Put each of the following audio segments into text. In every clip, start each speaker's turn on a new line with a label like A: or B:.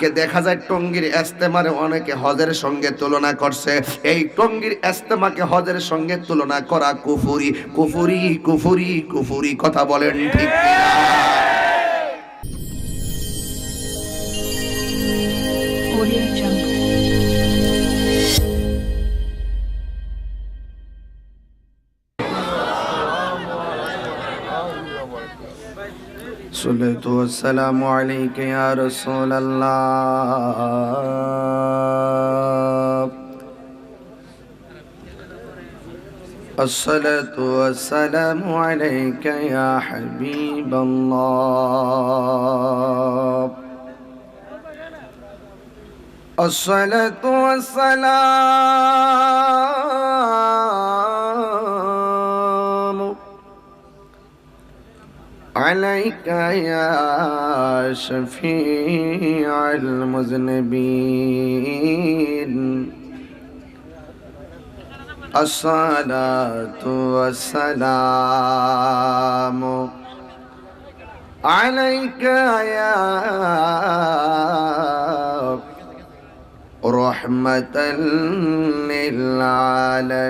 A: কে দেখা যায় টঙ্গীর ইজতেমারে অনেকে হজের সঙ্গে তুলনা করছে। এই টঙ্গীর ইজতেমাকে হজের সঙ্গে তুলনা করা কুফরি কুফরি কুফরি কুফরি। কথা বলেন ঠিক কিনা?
B: Audio Jungle.
A: الصلاة والسلام عليك يا رسول الله. الصلاة والسلام عليك يا حبيب الله. الصلاة والسلام عليك يا شفيع المذنبين. الصلاة والسلام عليك يا رحمة للعالمين.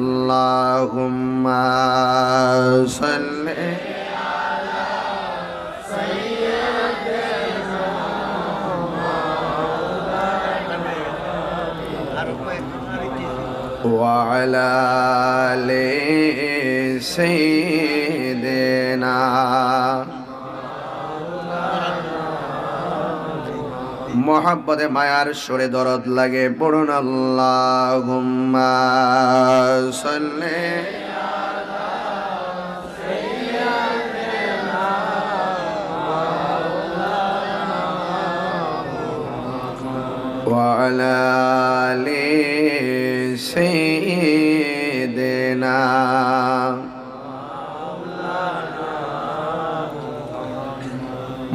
A: اللهم صل وعلى آل سيدنا মোহাব্বতে মায়ার সুরে দরদ লাগে পড়ুন আল্লাহুম্মা সাল্লি ওয়া আলা আলি সাইয়্যিদিনা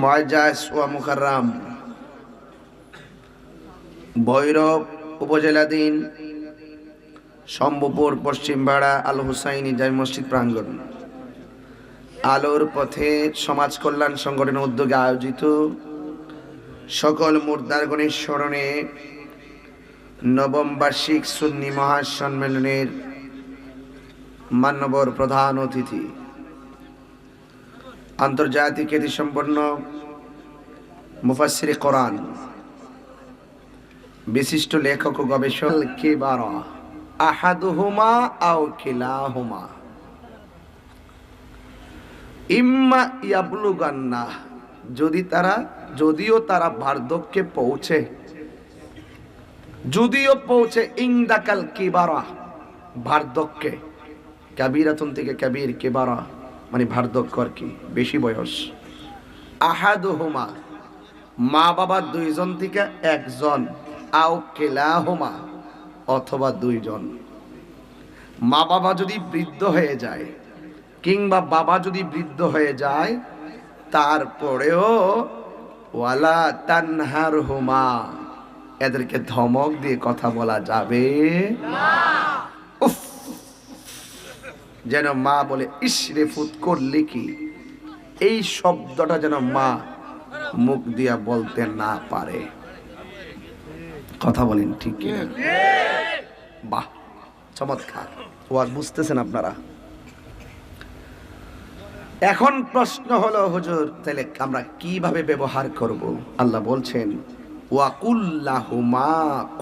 A: মুআজ্জাজ ওয়া মুকাররাম ভৈরব উপজেলাধীন শম্ভুপুর পশ্চিমপাড়া আল হুসাইনি জামি মসজিদ প্রাঙ্গণ আলোর পথে সমাজ কল্যাণ সংগঠনের উদ্যোগে আয়োজিত সকল মুর্দারগণের স্মরণে নবম বার্ষিক সুন্নি মহাসম্মেলনের মান্যবর প্রধান অতিথি আন্তর্জাতিক খ্যাতিসম্পন্ন মুফাসসিরে কোরআন বিশিষ্ট লেখক ও গবেষক কিবারা আহাদুহুমা আও কিলাহুমা ইম্মা ইয়াবলুগান্না যদিও তারা বার্ধক্যে পৌঁছে ইনদাকাল কিবারা বার্ধক্যে কাবীরাতুন থেকে কাবীর কিবারা মানে বার্ধক্য আর কি বেশি বয়স আহাদুহুমা মা বাবা দুইজন থেকে একজন আও কিলাহুমা অথবা দুইজন মা বাবা যদি বৃদ্ধ হয়ে যায় কিংবা বাবা যদি বৃদ্ধ হয়ে যায় তারপরেও ওয়ালা তানহারহুমা এদেরকে ধমক দিয়ে কথা বলা যাবে না। উফ যেন মা বলে ইসরে ফুত করলে কি এই শব্দটা যেন মা মুখ দিয়া বলতে না পারে। কথা বলেন ঠিক কিনা? বাহ চমৎকার ওয়াজ বুঝতেছেন আপনারা। এখন প্রশ্ন হলো হুজুর তাহলে আমরা কিভাবে ব্যবহার করব? আল্লাহ বলছেন ওয়াকুল্লাহুমা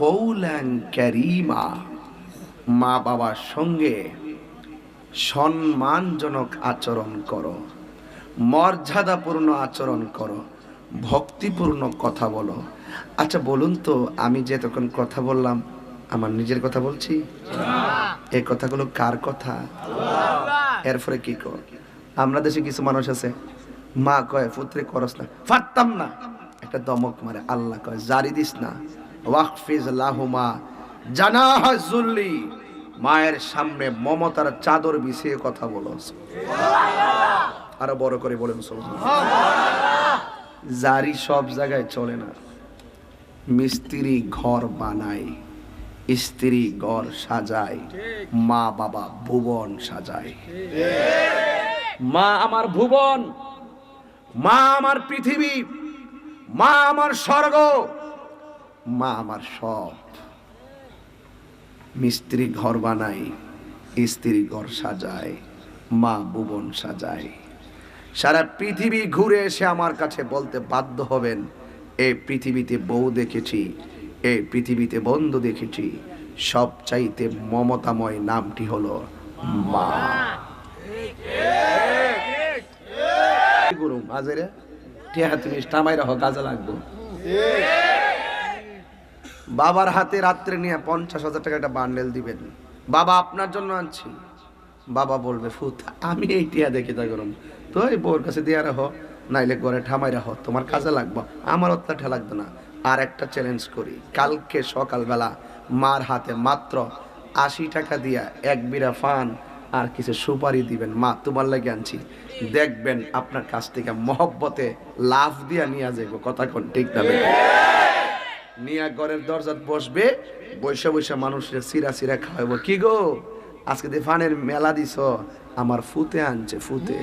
A: কওলান কারীমা মা বাবার সঙ্গে সম্মানজনক আচরণ করো, মর্যাদাপূর্ণ আচরণ করো, ভক্তিপূর্ণ কথা বলো। আচ্ছা বলুন তো আমি যে তখন কথা বললাম আমার নিজের কথা বলছি? এই কথাগুলো কার কথা? এরপরে কি কর আমরা দেশে কিছু মানুষ আছে মা কয় পুত্রে করস না পারতাম না একটা দমক মারে। আল্লাহ কয় জারি দিস না ওয়াকফিজ লাহুমা জানাহা যুল্লি মায়ের সামনে মমতার চাদর বিছিয়ে কথা বলো। আরো বড় করে বলেন সুবহানাল্লাহ। জারি সব জায়গায় চলে না। মিস্ত্রি ঘর বানায়, স্ত্রী ঘর সাজায়, মা বাবা ভুবন সাজায়। মা আমার ভুবন, মা আমার পৃথিবী, মা আমার স্বর্গ, মা আমার সব। মিস্ত্রি ঘর বানায়, স্ত্রী ঘর সাজায়, মা ভুবন সাজায়। সারা পৃথিবী ঘুরে এসে আমার কাছে বলতে বাধ্য হবেন, এই পৃথিবীতে বউ দেখেছি, এই পৃথিবীতে বন্ধু দেখেছি, সবচাইতে মমতাময় নামটি হলো মা। গুরু মাঝেরে টিয়া তুমি টামাই রাখো, কাজে লাগবো। বাবার হাতে রাত্রে নিয়ে 50,000 টাকা একটা বান্ডেল দিবেন, বাবা আপনার জন্য আনছি। বাবা বলবে ফুত আমি এই টিয়া দেখি তা করুম, তো এই বউর কাছে দিয়ে রাখো, নাইলে ঘরে ঠামাই রাখো, তোমার কাজে লাগবো, আমার অত্যাটা লাগবে না। আর একটা চ্যালেঞ্জ করি, কালকে সকালবেলা মার হাতে মাত্র 80 টাকা দিয়া এক বিড়া ফান আর কিছু সুপারি দিবেন, মা তোমার লাগে আনছি। দেখবেন আপনার কাছ থেকে মহব্বতে লাভ দিয়া নিয়ে যাইব। কথা কোন ঠিক না? নিয়া ঘরের দরজাত বসবে, বৈশা বৈশা মানুষের সিরা সিরা খাওয়াবো। কি গো আজকে যে ফানের মেলা দিছ, আমার ফুতে আনছে, ফুতে।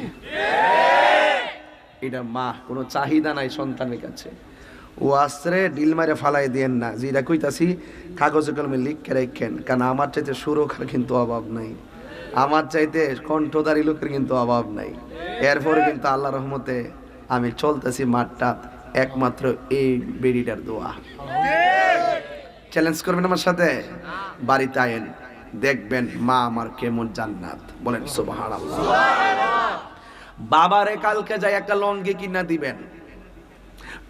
A: এটা মা, কোনো চাহিদা নাই সন্তানের কাছে। ও আশ্রে ডিল মারে ফালাই দিয়েন না, যেটা কইতাছি কাগজে কলমে লিখে রাখেন, কারণ আমার চাইতে সুরক্ষার কিন্তু অভাব নাই, আমার চাইতে কণ্ঠদারী লোকের কিন্তু অভাব নাই। এরপরে কিন্তু আল্লাহ রহমতে আমি চলতেছি মাঠটা একমাত্র এই বেড়িটার দোয়া। চ্যালেঞ্জ করবেন আমার সাথে? বাড়িতে আয়েন, দেখবেন মা আমার কেমন জান্নাত। বলেন সুবহানাল্লাহ। বাবারে কালকে যাই একটা লঙ্গি কিনা দিবেন,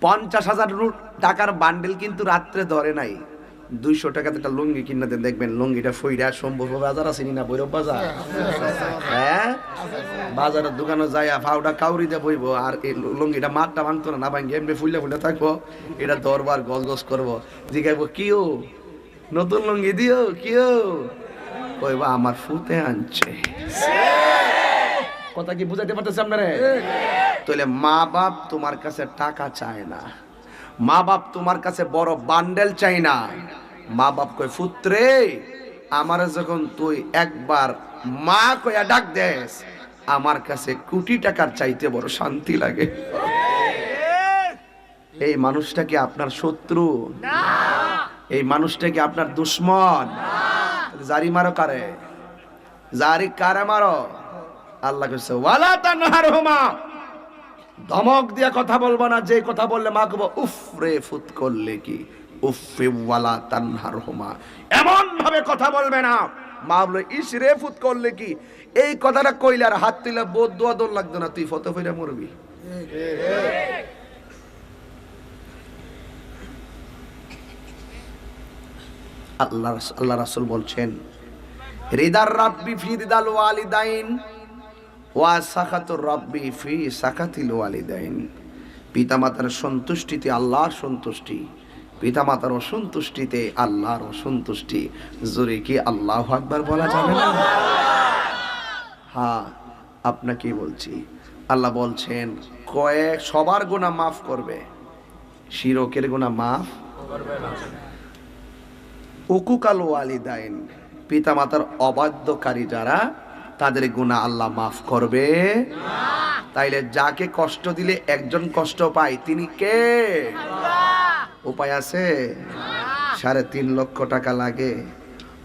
A: 50,000 টাকার বান্ডেল কিন্তু রাত্রে ধরে নাই, 200 টাকাতে একটা লুঙ্গি কিনা দেন, দেখবেন লুঙ্গিটা ফইরা সম্ভব বাজার আছে না, বৈরব বাজার, হ্যাঁ বাজারের দোকানে যাইয়া ফাউডা কাউরি দিয়ে বইব, আর এই লুঙ্গিটা মাঠটা ভাঙতো না, ভাঙি এমনি ফুলে ফুলে থাকবো, এটা দরবার গজ গজ করবো, জিগাইবো কিও নতুন লুঙ্গি দিও, কিও কইবা আমার ফুতে আনছে। কথা কি বুঝাইতে পারতেছে আপনারে? তাহলে মা বাপ তোমার কাছে টাকা চায় না, মা বাপ তোমার কাছে বড় বান্ডেল চাই না। মা বাপ কই পুত্রে আমারে যখন তুই একবার মা কইয়া ডাক দেস, আমার কাছে কোটি টাকার চাইতে বড় শান্তি লাগে। এই মানুষটা কি আপনার শত্রু? এই মানুষটা কি আপনার দুশ্মন? জারি মারো কারে, জারি কারে মারো? আল্লাহ কইছে ওয়ালা তানহারহুমা, ধমক দিয়া কথা বলবো না, যে কথা বললে মা কব উফ রে ফুত করলে কি, উফে ওয়ালা তানহারহুমা, এমন ভাবে কথা বলবে না। মা বলে ইস রে ফুত করলে কি, এই কথাটা কইলে আর হাত তুলে বোধ দোয়া দোল লাগতো না, তুই ফটো ফিরে মরবি। আল্লাহ রাসূল বলছেন রিদার রাব্বি ফি রিদাল ওয়ালিদাইন ওয়া সাখাতুর রাব্বি ফি সাখাতিল ওয়ালিদাইন। পিতামাতার সন্তুষ্টিতে আল্লাহর সন্তুষ্টি, পিতামাতার অসন্তুষ্টিতে আল্লাহর অসন্তুষ্টি। জোরে কি আল্লাহু আকবার বলা যাবে না? হ্যাঁ আপনাকে বলছি, আল্লাহ বলছেন কয়েক সবার গুনাহ মাফ করবে, শিরকের গুনাহ মাফ করবে না। উকুকাল ওয়ালিদাইন, পিতামাতার অবাধ্যকারী যারা, তাদের গুনাহ আল্লাহ মাফ করবে না। তাইলে যাকে কষ্ট দিলে একজন কষ্ট পায়, তিনি কে? উপায় আছে? 3.5 লক্ষ টাকা লাগে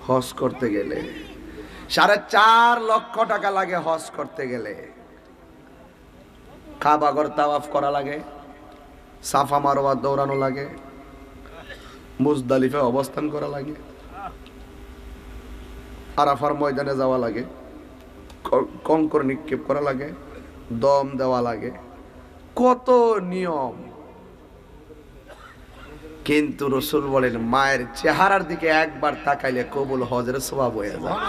A: হজ করতে গেলে, 4.5 লক্ষ টাকা লাগে হজ করতে গেলে, কাবাগর তাওয়াফ করা লাগে, সাফা মারওয়া দৌড়ানো লাগে, মুজদালিফে অবস্থান করা লাগে, আরাফার ময়দানে যাওয়া লাগে, কঙ্কর নিক্ষেপ করা লাগে, দম দেওয়া লাগে, কত নিয়ম। কিন্তু রাসূল বলেন মায়ের চেহারার দিকে একবার তাকাইলে কবুল হজের সওয়াব হয়ে যায়।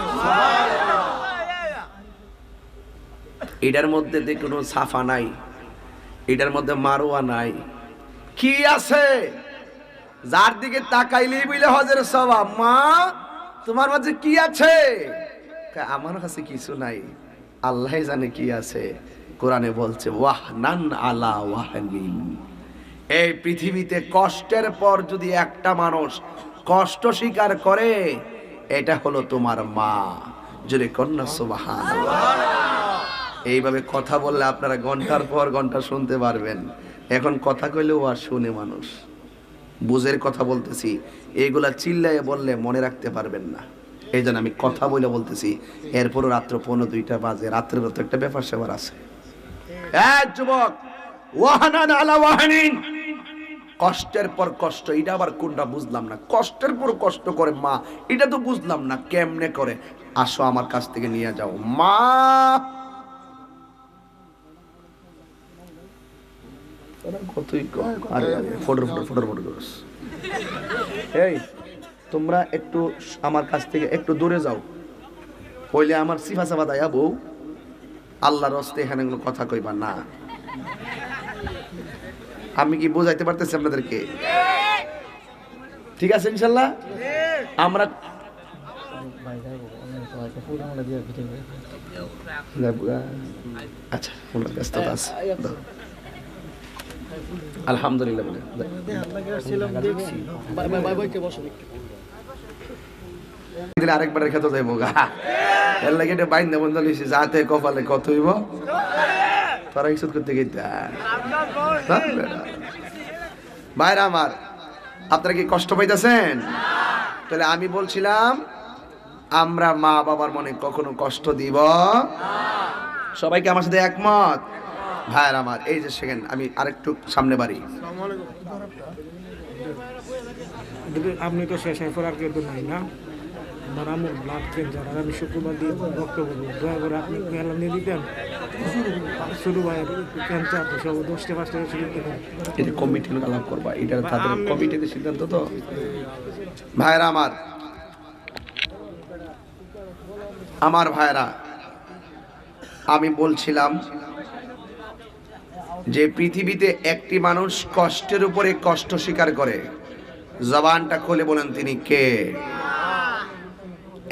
A: এটার মধ্যে কোনো সাফা নাই, এটার মধ্যে মারওয়া নাই, কি আছে? যার দিকে তাকাইলেই বলে হজের সওয়াব। মা তোমার মাঝে কি আছে? আমার কাছে কিছু নাই, আল্লাহ জানে কি আছে। কোরআনে বলছে ওয়াহনান আলা ওয়াহনিন, এই পৃথিবীতে কষ্টের পর যদি একটা মানুষ কষ্ট স্বীকার করে, এটা হলো তোমার মা। যদি কন্যা সুবহানাল্লাহ। এইভাবে কথা বললে আপনারা ঘন্টার পর ঘন্টা শুনতে পারবেন। এখন কথা কইলেও আর শুনে মানুষ, বুঝের কথা বলতেছি, এইগুলা চিল্লাইয়ে বললে মনে রাখতে পারবেন না, এই জন্য আমি কথা বলে বলতেছি। এরপরও রাত্র 1:45 বাজে, রাত্রের তো একটা ব্যাপার সেবার আছে। যুবক, ওয়াহানান আলা ওয়াহানিন, কষ্টের পর কষ্ট, এটা আবার কোনটা বুঝলাম না। কষ্টের পর কষ্ট করে মা, এটা তো বুঝলাম না কেমনে করে। আসো আমার কাছ থেকে নিয়ে যাও মা। এই তোমরা একটু আমার কাছ থেকে একটু দূরে যাও, হইলে আমার সিফা সাফা দায়া বউ, আল্লাহর হস্তে এখানে কোনো কথা কইবা না। আমি কি বোঝাইতে পারতেছি আপনাদেরকে? ঠিক আছে ইনশাল্লাহ। আমরা আচ্ছা, ব্যস্ততা আছে, আলহামদুলিল্লাহ বলে আরেকবারের খেতে যাইব গা, এর লাগে এটা বাইন দেবন লিছি, যাতে কপালে কত হইব তোরা ইসুত করতে গেতে। ভাইরা আমার, আপনারা কি কষ্ট পাইতেছেন? তাহলে আমি বলছিলাম আমরা মা বাবার মনে কখনো কষ্ট দিব। সবাইকে আমার সাথে একমত? ভাইয়ার আমার, এই যে সেকেন্ড আমি আরেকটু সামনে বাড়ি।
C: আপনি তো শেষ এরপর আর কেউ তো নাই না? আমার আমার ব্লাড ক্যান্সার, আর আমি শুক্রবার দিয়ে রক্ত করবো, দয়া করে আপনি মেলা নিয়ে দিতেন। শুরু ভাইয়ের ক্যান্সার তো সব 10টা 5টা শুরু দিতেন।
A: এটা কমিটি আলাপ করবা, এটা তাদের কমিটিতে সিদ্ধান্ত। তো ভাইরা আমার, আমার ভাইরা, আমি বলছিলাম যে পৃথিবীতে একটি মানুষ কষ্টের উপরে কষ্ট স্বীকার করে, জবানটা খুলে বলেন তিনি কে?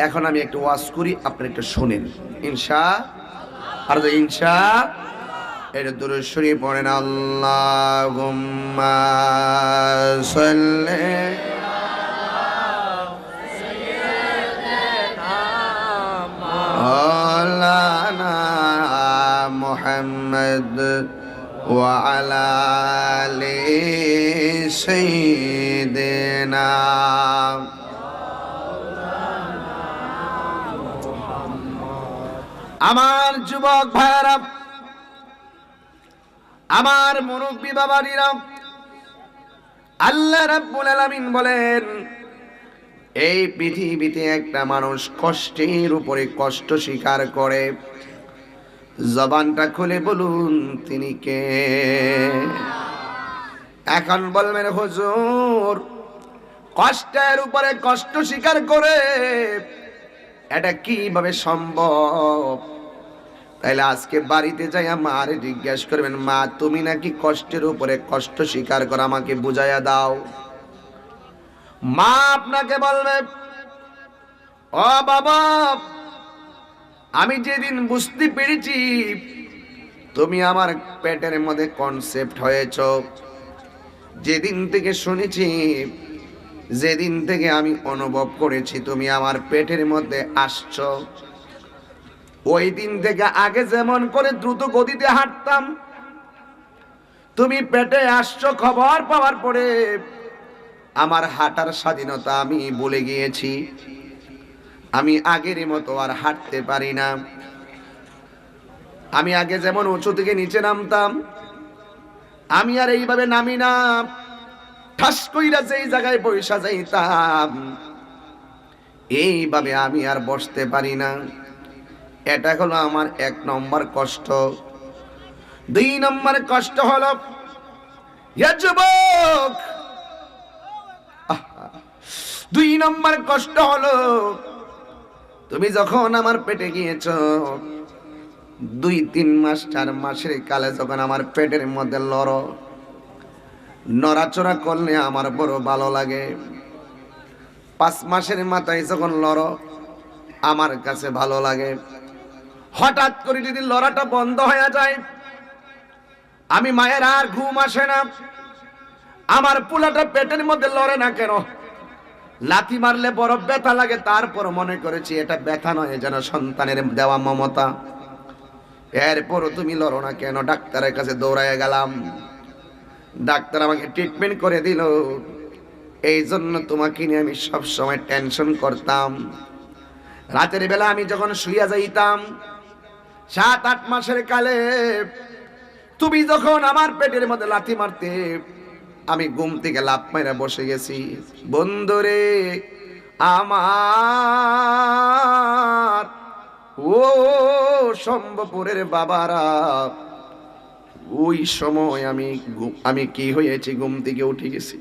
A: এখন আমি একটু ওয়াজ করি, আপনারা একটু শুনেন ইনশা। আর ইনশা এটা দূরে শরীফ পড়েন, আল্লাহুম্মা সাল্লি আলা মুহাম্মদ ওয়া আলা আলি সাইয়্যিদিনা। আমার যুবক ভাইরা, আমার মুরব্বী বাবারা, আল্লাহ রাব্বুল আলামিন বলেন এই পৃথিবীতে একটা মানুষ কষ্টের উপরে কষ্ট স্বীকার করে, জবানটা খুলে বলুন তিনি কে? এখন বলবেন হুজুর, কষ্টের উপরে কষ্ট স্বীকার করে এটা কিভাবে সম্ভব? তাইলে আজকে বাড়িতে যাই মার জিজ্ঞেস করবেন, মা তুমি নাকি কষ্টের উপরে কষ্ট স্বীকার করে, আমাকে বুঝাইয়া দাও। মা আপনাকে বলবে, ও বাবা, আমি যেদিন বুঝতে পেরেছি তুমি আমার পেটের মধ্যে কনসেপ্ট হয়েছ, যেদিন থেকে শুনেছি, যেদিন থেকে আমি অনুভব করেছি তুমি আমার পেটের মধ্যে আসছো, ওই দিন থেকে আগে যেমন করে দ্রুত গতিতে হাঁটতাম, তুমি পেটে আসছো খবর পাওয়ার পরে আমার হাঁটার স্বাধীনতা আমি ভুলে গিয়েছি। আমি আগের মতো আর হাঁটতে পারি না। আমি আগে যেমন উঁচু থেকে নিচে নামতাম, আমি আর এইভাবে নামি না, ঠাস কইরা যেই জায়গায় বসা যাইতাম, এইভাবে আমি আর বসতে পারি না। এটা হলো আমার 1 নম্বর কষ্ট। 2 নম্বর কষ্ট হলো, ইয়া যুবক, 2 নম্বর কষ্ট হলো তুমি যখন আমার পেটে গিয়েছ, 2-3 মাস 4 মাসের কালে যখন আমার পেটের মধ্যে নড়াচড়া করলে আমার বড় ভালো লাগে। 5 মাসের মাথায় যখন আমার কাছে ভালো লাগে। হঠাৎ করে যদি লড়াটা বন্ধ হয়ে যায়, আমি মায়ের আর ঘুম আসে না। আমার পোলাটা পেটের মধ্যে লড়ে না কেন? লাথি মারলে বড় ব্যথা লাগে, তারপর মনে করেছি এটা ব্যথা নয়, যেন সন্তানের দেওয়া মমতা। এরপরও তুমি লড়ো না কেন? ডাক্তারের কাছে দৌড়ায় গেলাম। ডাক্তার আমাকে ট্রিটমেন্ট করে দিল। এই জন্য তোমাকে নিয়ে আমি সব সময় টেনশন করতাম। রাতের বেলা আমি যখন শুইয়া যাইতাম 7-8 মাসের কালে, তুমি যখন আমার পেটের মধ্যে লাথি মারতে, আমি ঘুম থেকে লাফ মাইরা বসে গেছি। বন্ধুরে আমার, ও শম্ভপুরের বাবারা, ওই সময় আমি কি হয়েছি, ঘুম থেকে উঠে গেছি,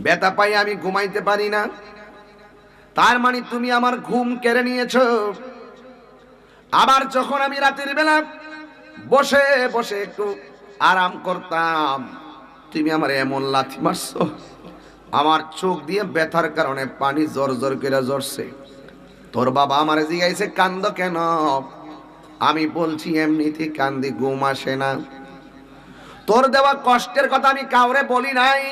A: ব্যথা পাই, আমি ঘুমাইতে পারি না। তার মানে তুমি আমার ঘুম কেড়ে নিয়েছো। আবার যখন আমি রাতের বেলা বসে বসে একটু আরাম করতাম, তুমি আমার এমন লাথি মারছো, আমার চোখ দিয়ে ব্যথার কারণে পানি জোর জোর করে ঝরছে। তোর বাবা আমার জিজ্ঞাসা কান্দ কেন? আমি বলছি এমনিতে কান্দি, ঘুম আসে না। তোর দেওয়া কষ্টের কথা আমি কাউরে বলি নাই।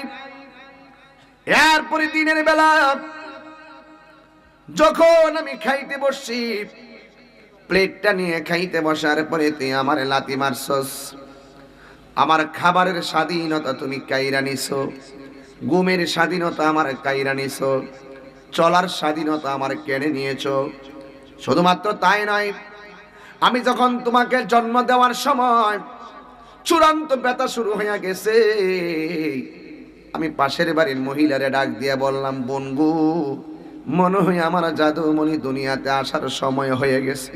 A: এরপরে দিনের বেলা যখন আমি খাইতে বসছি, প্লেটটা নিয়ে খাইতে বসার পরে তুই আমার লাথি মারছস। আমার খাবারের স্বাধীনতা তুমি কাইরা নিছো, ঘুমের স্বাধীনতা আমার কাইরা নিছো, চলার স্বাধীনতা আমার কেড়ে নিয়েছো। শুধুমাত্র তাই নয়, আমি যখন তোমাকে জন্ম দেওয়ার সময় চূড়ান্ত ব্যথা শুরু হয়ে গেছে, আমি পাশের বাড়ির মহিলারে ডাক দিয়া বললাম, বনগু, মনে হয় আমার জাদুমণি দুনিয়াতে আসার সময় হয়ে গেছে।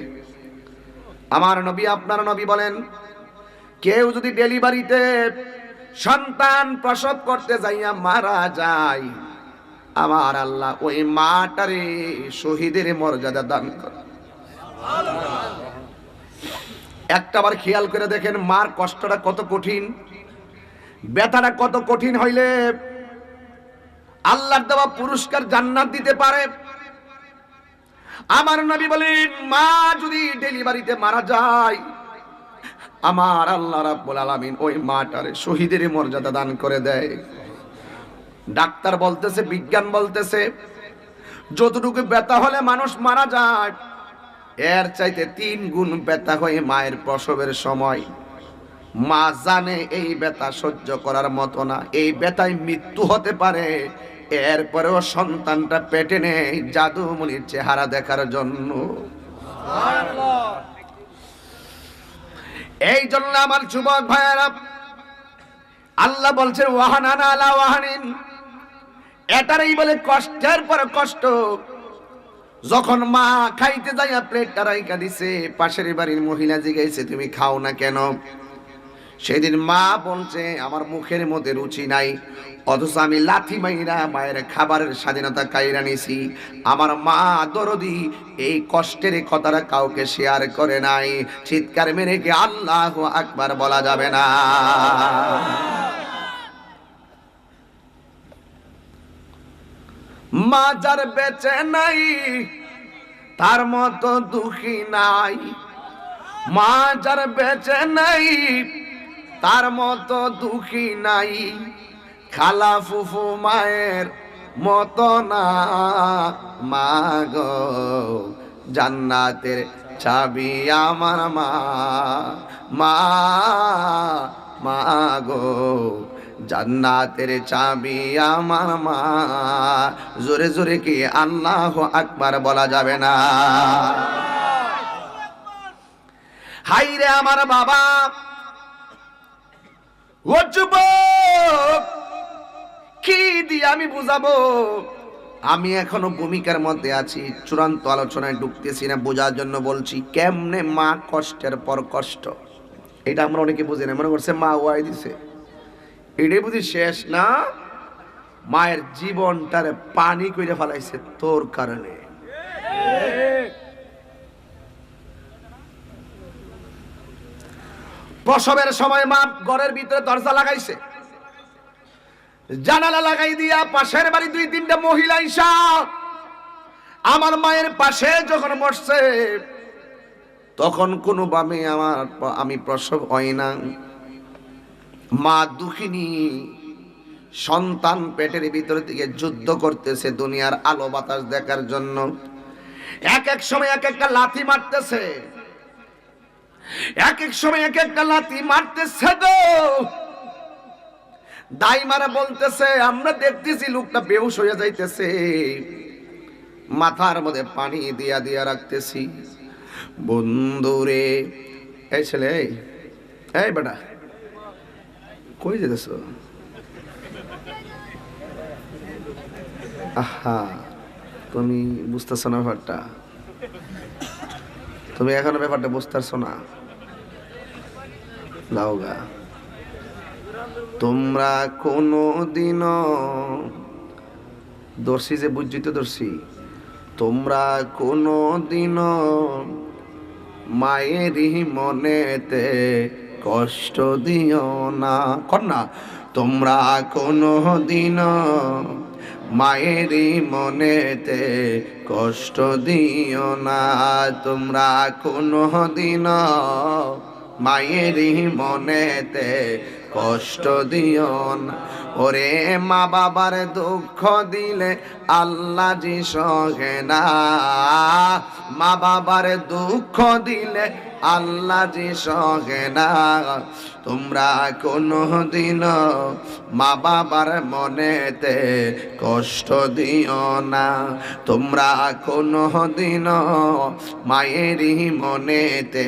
A: আমার নবী, আপনার নবী বলেন, কেউ যদি ডেলিভারিতে সন্তান প্রসব করতে যাইয়া মারা যায়, আমার আল্লাহ ওই মাটারে শহীদের মর্যাদা দান করে। একটাবার খেয়াল করে দেখেন, মার কষ্টটা কত কঠিন, ব্যথাটা কত কঠিন হইলে আল্লাহর দেওয়া পুরস্কার জান্নাত দিতে পারে। আমার নবী বলেন, মা যদি ডেলিভারিতে মারা যায়, আমার আল্লাহ রাব্বুল আলামিন ওই মাটারে শহীদের মর্যাদা দান করে দেয়। ডাক্তার বলতেছে, বিজ্ঞান বলতেছে, যতটুকু ব্যথা হলে মানুষ মারা যায়, এর চাইতে 3 গুণ ব্যথা হয় মায়ের প্রসবের সময়। মা জানে এই ব্যথা সহ্য করার মতো না, এই ব্যথায় মৃত্যু হতে পারে, এরপরেও সন্তানটা পেটে নেই জাদুমণির চেহারা দেখার জন্য। এই জন্য আমার যুবক ভাইয়েরা, আল্লাহ বলছেন ওয়াহানান আলা ওয়াহানিন, এটারই বলে কষ্টের পর কষ্ট। যখন মা খাইতে যাইয়া প্লেটটা রাইখা দিছে, পাশের বাড়ির মহিলা জিজ্ঞাসা, তুমি খাও না কেন? সেদিন মা বলছে, আমার মুখের মধ্যে রুচি নাই, অথচ আমি লাথি মাইরা মায়ের খাবারের স্বাধীনতা কাইরা নিছি। আমার মা দরদি এই কষ্টের কথাটা কাউকে শেয়ার করে নাই। চিৎকার মেরে কি আল্লাহু আকবার বলা যাবে না? মা যার বেঁচে নাই তার মতো দুঃখী নাই, মা যার বেঁচে নাই তার মতো দুঃখী নাই, খালা ফুফু মায়ের মতো না। মা গো জান্নাতের চাবি আমার মা, মা মা গো জান্নাতের চাবি আমার মা। জোরে জোরে কি আল্লাহু আকবার বলা যাবে না? হাইরে আমার বাবা, ও যুবক, কি দিয়ে আমি বুঝাবো? আমি এখনো ভূমিকার মধ্যে আছি, চূড়ান্ত আলোচনায় ঢুকতেছি না, বোঝার জন্য বলছি কেমনে মা কষ্টের পর কষ্ট। এটা আমরা অনেকে বুঝি না, মনে করছে মা ওয়াই দিছে, এটাই বুঝি শেষ না। মায়ের জীবনটারে পানি কইরে ফেলাইছে তোর কারণে। প্রসবের সময় মা ঘরের ভিতরে দরজা লাগাইছে, জানালা লাগাই দিয়া পাশের বাড়ি 2-3টা মহিলা আইসা আমার মায়ের পাশে যখন বসছে, তখন কোনোভাবে আমি প্রসব হয় না। মা দুঃখিনী, সন্তান পেটের ভিতর থেকে যুদ্ধ করতেছে দুনিয়ার আলো বাতাস দেখার জন্য। এক এক সময় এক একটা লাথি মারতেছে, এক এক সময় এক একটা লাথি মারতেছে গো। দাইমারা বলতেছে আমরা দেখতেছি লোকটা বেহুশ হয়ে যাইতেছে, মাথার মধ্যে পানি দিয়া দিয়া রাখতেছি। বন্ধুরে, এই ছেলে, এই বেটা কই যেতেছ? আহা, তুমি বুঝতেছো না ব্যাপারটা, তুমি এখনো ব্যাপারটা বুঝতেছো না। লাউগা, তোমরা কোনো দিনও দর্শি যে বুঝছি তো দর্শি, তোমরা কোনো দিনও মায়েরই মনেতে কষ্ট দিও না। কর না, তোমরা কোনো দিনও মায়েরই মনেতে কষ্ট দিও না। তোমরা কোনো দিনও মায়েরই মনেতে কষ্ট দিও না। ওরে মা বাবার দুঃখ দিলে আল্লাহ জি সহে না। মা বাবার দুঃখ দিলে আল্লাহ জি সহে না। তোমরা কোনো দিন মা বাবার মনেতে কষ্ট দিও না। তোমরা কোনো দিন মায়েরই মনেতে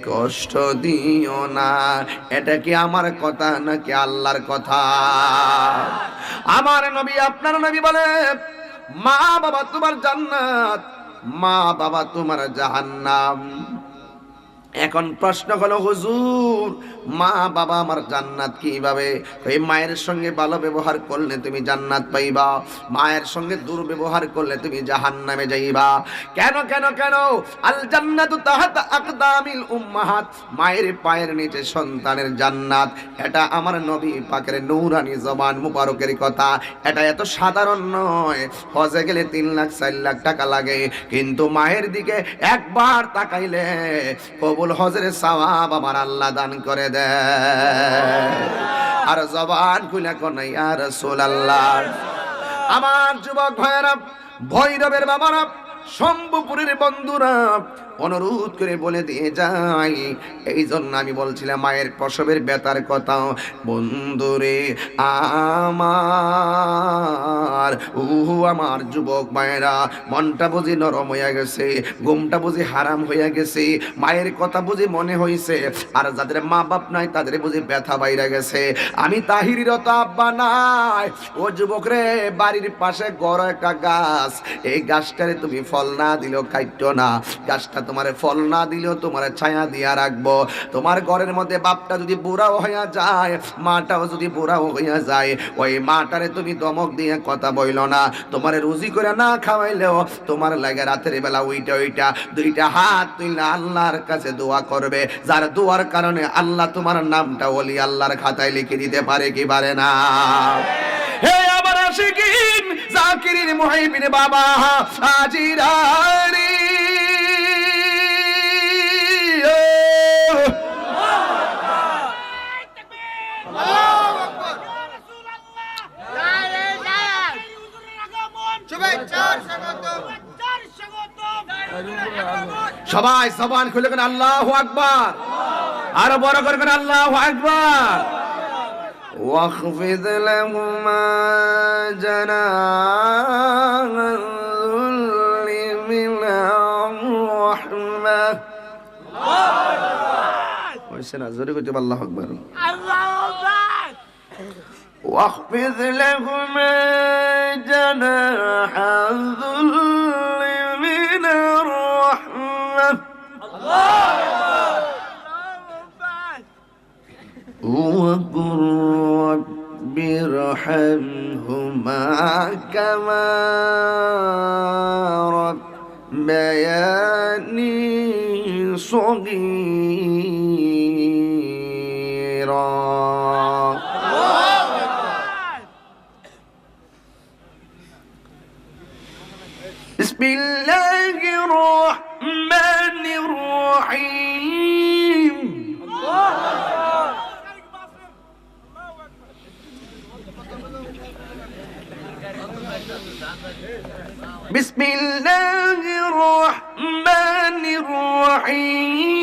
A: কষ্ট দিও না। এটা কি আমার কথা নাকি আল্লাহর কথা? আমার নবী আপনার নবী বলে, মা বাবা তোমার জান্নাত, মা বাবা তোমার জাহান্নাম। এখন প্রশ্ন হলো, হুজুর মা বাবা আমার জান্নাত কিভাবে? এই মায়ের সঙ্গে ভালো ব্যবহার করলে তুমি জান্নাত পাইবা, মায়ের সঙ্গে দুর্ব্যবহার করলে তুমি জাহান্নামে যাইবা। কেন কেন কেন? আল জান্নাতু তাহাতা আকদামিল উম্মাহাত, মায়ের পায়ের নিচে সন্তানের জান্নাত। এটা আমার নবী পাকের নূরানি জবান মুবারকের কথা। এটা এত সাধারণ নয়। হজে গেলে 3 লাখ 4 লাখ টাকা লাগে, কিন্তু মায়ের দিকে একবার তাকাইলে কবুল হজের সওয়াব আমার আল্লাহ দান করে দেয়। আর জবান খুলে কোন ইয়া রাসূলুল্লাহ। আমার যুবক ভাইয়েরা, ভৈরবের বাবারা, শম্ভুপুরের বন্ধুরা, অনুরোধ করে বলে দিয়ে যাই, এই জন্য আমি বলছিলাম মায়ের প্রসবের ব্যথার কথা। বন্ধুরে আমার, আমার যুবক মায়েরা, মনটা বুঝি নরম হয়ে গেছে, ঘুমটা বুঝি হারাম হয়ে গেছে, মায়ের কথা বুঝি মনে হয়েছে। আর যাদের মা বাপ নাই তাদের বুঝি ব্যথা বাইরে গেছে। আমি তাহিরির তো আব্বা নাই। ও যুবক রে, বাড়ির পাশে বড় একটা গাছ, এই গাছটারে তুমি ফল না দিলেও কাইটো না, গাছটা তোমার ফল না দিলেও তোমার ছায়া দিয়া রাখবো। তোমার ঘরের মধ্যে বাপটা যদি বুড়াও হইয়া যায়, মাটাও যদি বুড়াও হইয়া যায়, ওই মাটারে তুমি দমক দিয়ে কথা বইল না। তোমার রুজি করে না খাওয়াইলেও তোমার লাগে রাতের বেলা ওইটা ওইটা 2টা হাত তুইলে আল্লাহর কাছে দোয়া করবে, যার দোয়ার কারণে আল্লাহ তোমার নামটা ওলি আল্লাহর খাতায় লিখে দিতে পারে কি পারে না? হে আমার আশিকিন জাকিরিন মুহিবিন বাবা আজিরারি, সবাই জবান খুলে কেন আল্লাহু আকবার, আরো বড় করে কেন আল্লাহু আকবার। واخفض لهما جناح الذل من الرحمة। ويسنا زوري كنت الله أكبر. واخفض لهما جناح الذل من الرحمة. وقل رب ارحمهما كما ربياني صغيرا. بسم الله الرحمن الرحيم. بسم الله الرحمن الرحيم.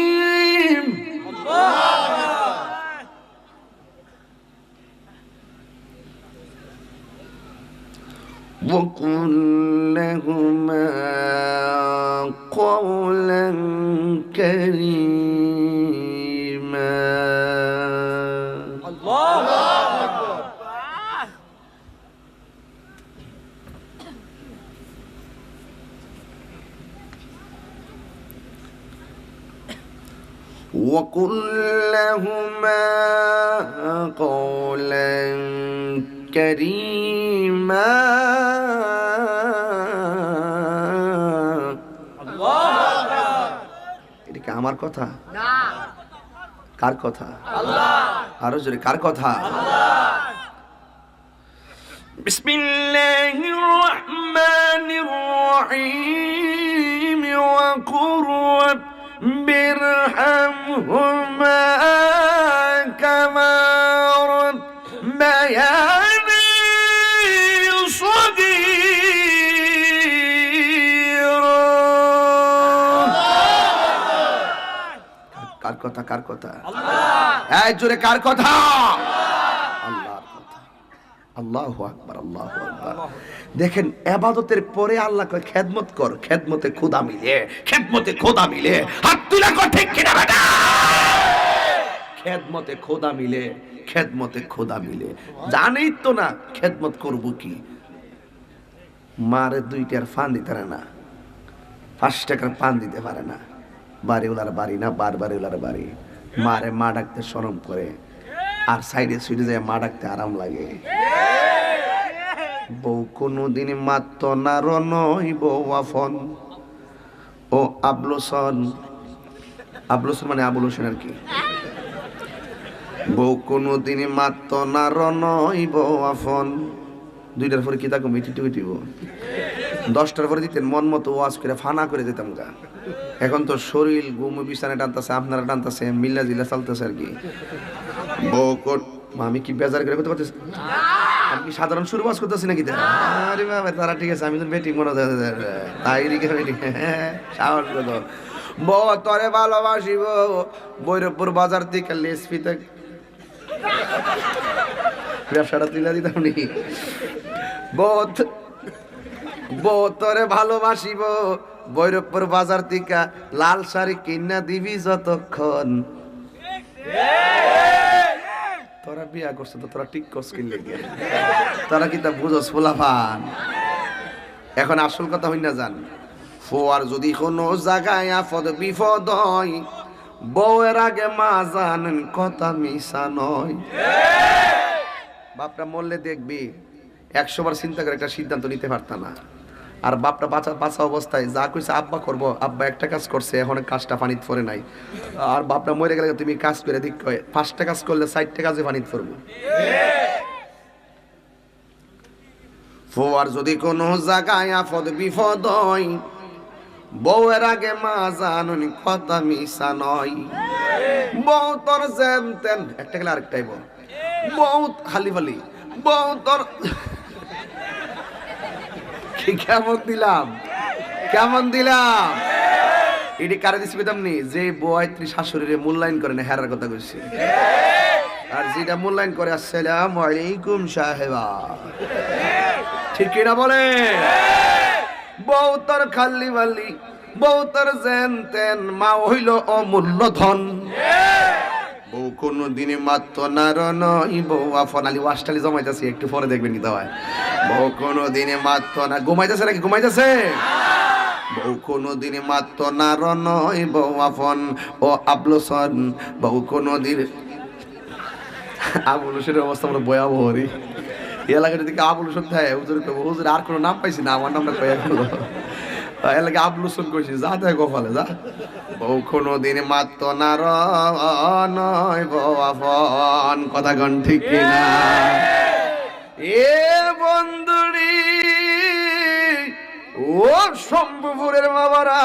A: وقل لهما قولا كريما وقل لهما قولا كريما এটা কি আমার কথা না কার কথা আল্লাহ আরো জোরে কার কথা আল্লাহ বিসমিল্লাহির রহমানির রহিম ওয়া কুর বিরহামহুমা কামা রাব্বায়ানি সগীরা কার কথা কার কথা আল্লাহ এই জোরে কার কথা আল্লাহর কথা আল্লাহু আকবার আল্লাহু আকবার দেখেন ইবাদতের পরে আল্লাহ কয় খেদমত কর খেদমতে খোদা মিলে খেদমতে খোদা মিলে হাত তুলে কর ঠিক কিনা বেটা খেদমতে খোদা মিলে খেদমতে খোদা মিলে জানেই তো না খেদমত করব কি মারে 2টার ফান দিতে পারে না 5 টাকার পান দিতে পারে না বাড়িওয়ালার বাড়ি না বারবারিওয়ালার বাড়ি মারে মা ডাকতে শরম করে আর সাইডে সুইডে যায় মা ডাকতে আরাম লাগে বউ কোনদিন মাত্র না রনই বউ আফন ও আবলোসন আবলোসন মানে আবুল হোসেন আর কি বউ কোনদিন মাত্র না রনই বউ আফন 2টার পরে কি তাকে মিটি টুইটিব 10টার পরে দিতেন মন মতো ওয়াজ করে ফানা করে দিতাম গা এখন তো শরীর ঘুম বিছানায় টানতেছে আপনারা টানতেছে মিল্লা জিল্লা চলতেছে আর কি বউ আমি কি বেজার করে করতে পারতেছি আমি কি সাধারণ সুরবাস করতেছি নাকি আরে বাবা তারা ঠিক আছে আমি তো বেটি মনে তাই রেখে সাহস করো বউ তরে ভালোবাসিব বৈরবপুর বাজার থেকে লেসপিতে ব্যবসাটা তুলে দিতাম নি বউ তরে ভালোবাসিব বৈরবপুর বাজার থেকে লাল শাড়ি কিনা দিবি যতক্ষণ তোরা বিয়া করছো তো তোরা ঠিক করছ কিনলে তোরা কি তা বুঝোস ফুলাফান এখন আসল কথা হই না জান ফোয়ার যদি কোনো জায়গায় আফদ বিপদ হয় বউয়ের আগে মা জানেন কথা মিশা নয় বাপটা মরলে দেখবি 100 বার চিন্তা করে একটা সিদ্ধান্ত নিতে পারতা না আর বাপটা বাঁচা অবস্থায় যা কইছে আব্বা করবো আব্বা একটা কাজ করছে এখন কাজটা পানিতে পড়ে নাই আর বাপটা মরে গেলে তুমি কাজ করে দিক 5টা কাজ করলে 4টা কাজে পানিতে পড়বো ফোয়ার যদি কোনো জায়গায় আফদ বিপদ হয় বউয়ের আগে মা জানুন কথা মিশা নয় বউ তোর যেন তেন একটা গেলে আরেকটাই বউ খালি ফালি বউ তোর কেমন দিলাম এটি কারে দিছি পেতাম নি যে বয়ত্রী শাশুড়িরে মূল্যায়ন করে না হেরার কথা কইছি আর যেটা মূল্যায়ন করে আসসালামু আলাইকুম সাহেবা ঠিক কিনা বলে বউ তোর খালি বালি বউ তোর যেন তেন মা হইল অমূল্য ধন বউ কোনো দিনে মাত্র নার নয় বউ আফন আলী ওয়াশটালি জমাইতেছি একটু পরে দেখবেন কি হয় বউ কোনো দিনে মাত্র না ঘুমাইতেছে নাকি ঘুমাইতেছে বউ কোনো দিনে মাত্র নার নয় বউ আফন ও আবলোসন বউ কোনো দিন আবুল হোসেনের অবস্থা আমরা ভয়াবহ রে এলাকাটা দিকে আবুল হোসেন থাকে হুজুর আর কোনো নাম পাইছি না আমার নামটা কয়ে গেল এলাকা আবুল হোসেন কইছি যা দেয় গোপালে যা বউ কোনো দিন মাত্র নার নয় বউ আফন কথা গণ ঠিক কিনা এ বন্ধুরি ও শম্ভুপুরের বাবারা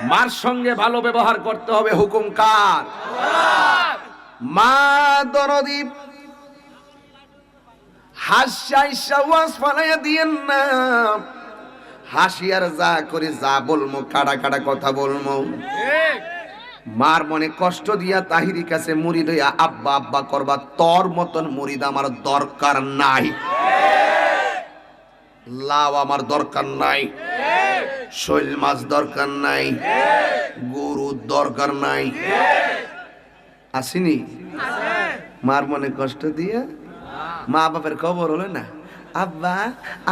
A: মার সঙ্গে ভালো ব্যবহার করতে হবে হুকুম কার মা দরদীপ হাসিয়া ওয়াজ ফালাইয়া দিয়েন না হাসি আর যা করে যা বলমো কাটা কাটা কথা বলমো মার মনে কষ্ট দিয়া তাহিরি কাছে মুরিদ হইয়া আব্বা আব্বা করবা, তোর মতন মুরিদ আমার দরকার নাই। লাউ আমার দরকার নাই, শৈল মাছ দরকার নাই, গরুর দরকার নাই। আসিনি মার মনে কষ্ট দিয়া মা বাপের খবর হলো না, আব্বা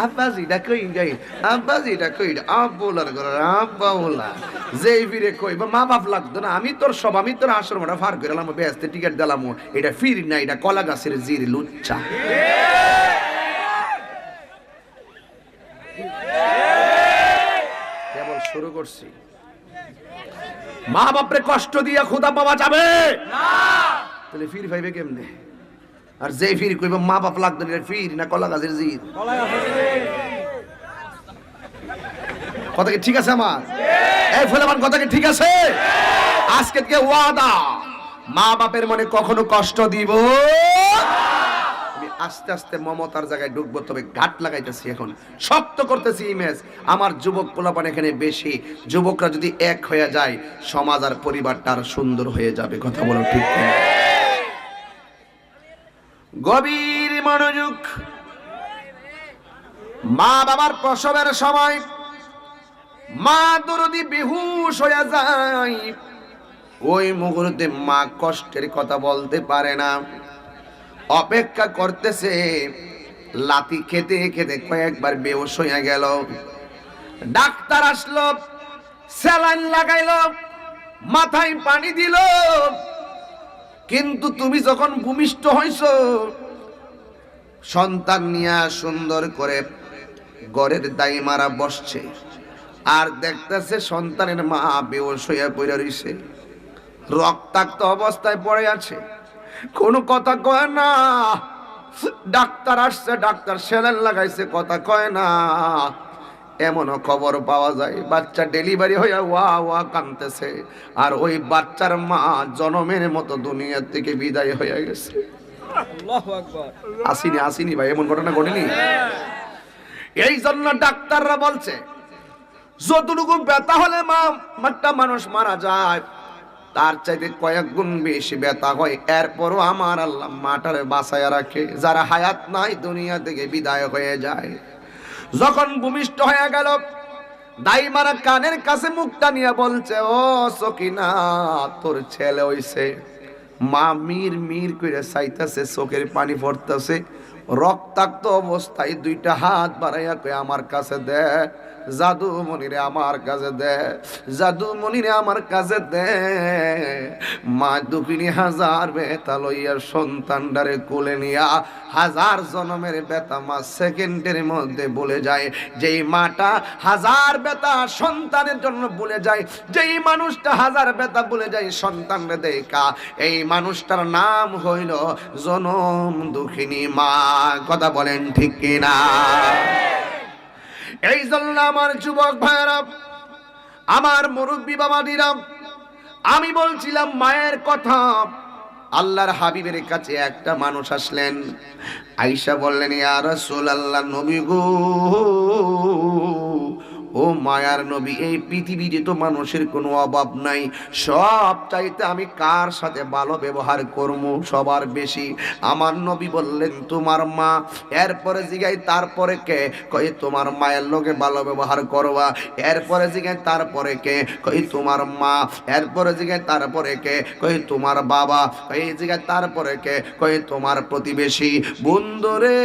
A: আব্বা যেটা কই যাই, আব্বা যেটা কই আব্বুলার ঘর আব্বা ওলা যেই ফিরে কই বা মা বাপ লাগতো না, আমি তোর সব, আমি তোর আশ্রমটা ফার করে এলাম, ব্যস্ত টিকিট দিলাম, এটা ফির না, এটা কলা গাছের জির লুচ্চা। কেবল শুরু করছি। মা বাপরে কষ্ট দিয়া খুদা পাওয়া যাবে না, তাহলে ফির পাইবে কেমনে? আর যে ফির কইব মা বাপ লাগতো না, ফির না কলা গাছের জির। কথা কি ঠিক আছে আমার? এই ফুলামান কথা কি ঠিক আছে? আজকে থেকে ওয়াদা, মা বাপের মনে কখনো কষ্ট দিব। আমি আস্তে আস্তে মমতার জায়গায় ঢুকবো, তবে ঘাট লাগাইতেছি, এখন শক্ত করতেছি ইমেজ। আমার যুবক পোলাপান এখানে বেশি, যুবকরা যদি এক হয়ে যায় সমাজ আর পরিবারটা আর সুন্দর হয়ে যাবে। কথা বলো ঠিক কিনা? গভীর মনোযোগ। মা বাবার প্রসবের সময় মা দরদি বেহুশ হয়ে যায়, ওই মুহূর্তে মা কষ্টের কথা বলতে পারে না, অপেক্ষা করতেছে। লাথি খেতে খেতে কয়েকবার বেহুশ হয়ে গেল। ডাক্তার আসলো, স্যালাইন লাগাইলো, মাথায় পানি দিল, কিন্তু তুমি যখন ভূমিষ্ঠ হইছো, সন্তান নিয়ে সুন্দর করে ঘরের দাইমারা বসছে, আর দেখতেছে সন্তানের মা বেহুশ হইয়া পড়ে রইছে, রক্তাক্ত অবস্থায় পড়ে আছে, কোনো কথা কয় না। ডাক্তার আসছে, ডাক্তার স্যালাইন লাগাইছে, কথা কয় না। এমনও খবর পাওয়া যায় বাচ্চা ডেলিভারি হইয়া ওয়া ওয়া কাঁদতেছে, আর ওই বাচ্চার মা জনমের মতো দুনিয়া থেকে বিদায় হয়ে গেছে। আসিনি আসিনি ভাই, এমন ঘটনা ঘটেনি? এই জন্য ডাক্তাররা বলছে যতটুকু ব্যথা হলে একটা মানুষ মারা যায়, তার চাইতে কয়েক গুণ বেশি ব্যথা হয়। এরপরও আমার আল্লাহ মাটারে বাঁচাইয়া রাখে, যারা হায়াত নাই দুনিয়া থেকে বিদায় হয়ে যায়। যখন ভূমিষ্ঠ হয়ে গেল, দাইমারা কানের কাছে মুখটা নিয়ে বলছে, ও সকিনা তোর ছেলে হইছে। মা মির মির করে চাইতেছে, চোখের পানি পড়তেছে, রক্তাক্ত অবস্থায় দুইটা হাত বাড়াইয়া কই আমার কাছে দে, জাদু মনিরে আমার কাছে দে, জাদু মনিরে আমার কাছে দে। মা দুঃখিনী হাজার ব্যথা লইয়া সন্তানটারে কোলে নিয়া হাজার জনমের ব্যথা মা সেকেন্ডের মধ্যে বলে যায়। যেই মাটা হাজার ব্যথা সন্তানের জন্য বলে যায়, যেই মানুষটা হাজার ব্যথা বলে যায় সন্তানরে দেখা, এই মানুষটার নাম হইল জনম দুঃখিনী মা। কথা বলেন ঠিক কিনা? এই জন্য আমার যুবক ভাইরা, আমার মুরব্বী বাবাদিরা, আমি বলছিলাম মায়ের কথা। আল্লাহর হাবিবের কাছে একটা মানুষ আসলেন, আয়েশা বললেন, ইয়া রাসূলুল্লাহ, নবী গো, ও মায়ার নবী, এই পৃথিবীতে তো মানুষের কোনো অভাব নাই, সব চাইতে আমি কার সাথে ভালো ব্যবহার করবো সবার বেশি? আমার নবী বললেন, তোমার মা। এরপরে জিগাই তারপরে কে? কই তোমার মায়ের লোকে ভালো ব্যবহার করবা। এরপরে জিগাই তারপরে কে? কই তোমার মা। এরপরে জিগাই তারপরে কে? কই তোমার বাবা। কই জিগাই তারপরে কে? কই তোমার প্রতিবেশী। বন্ধুরে,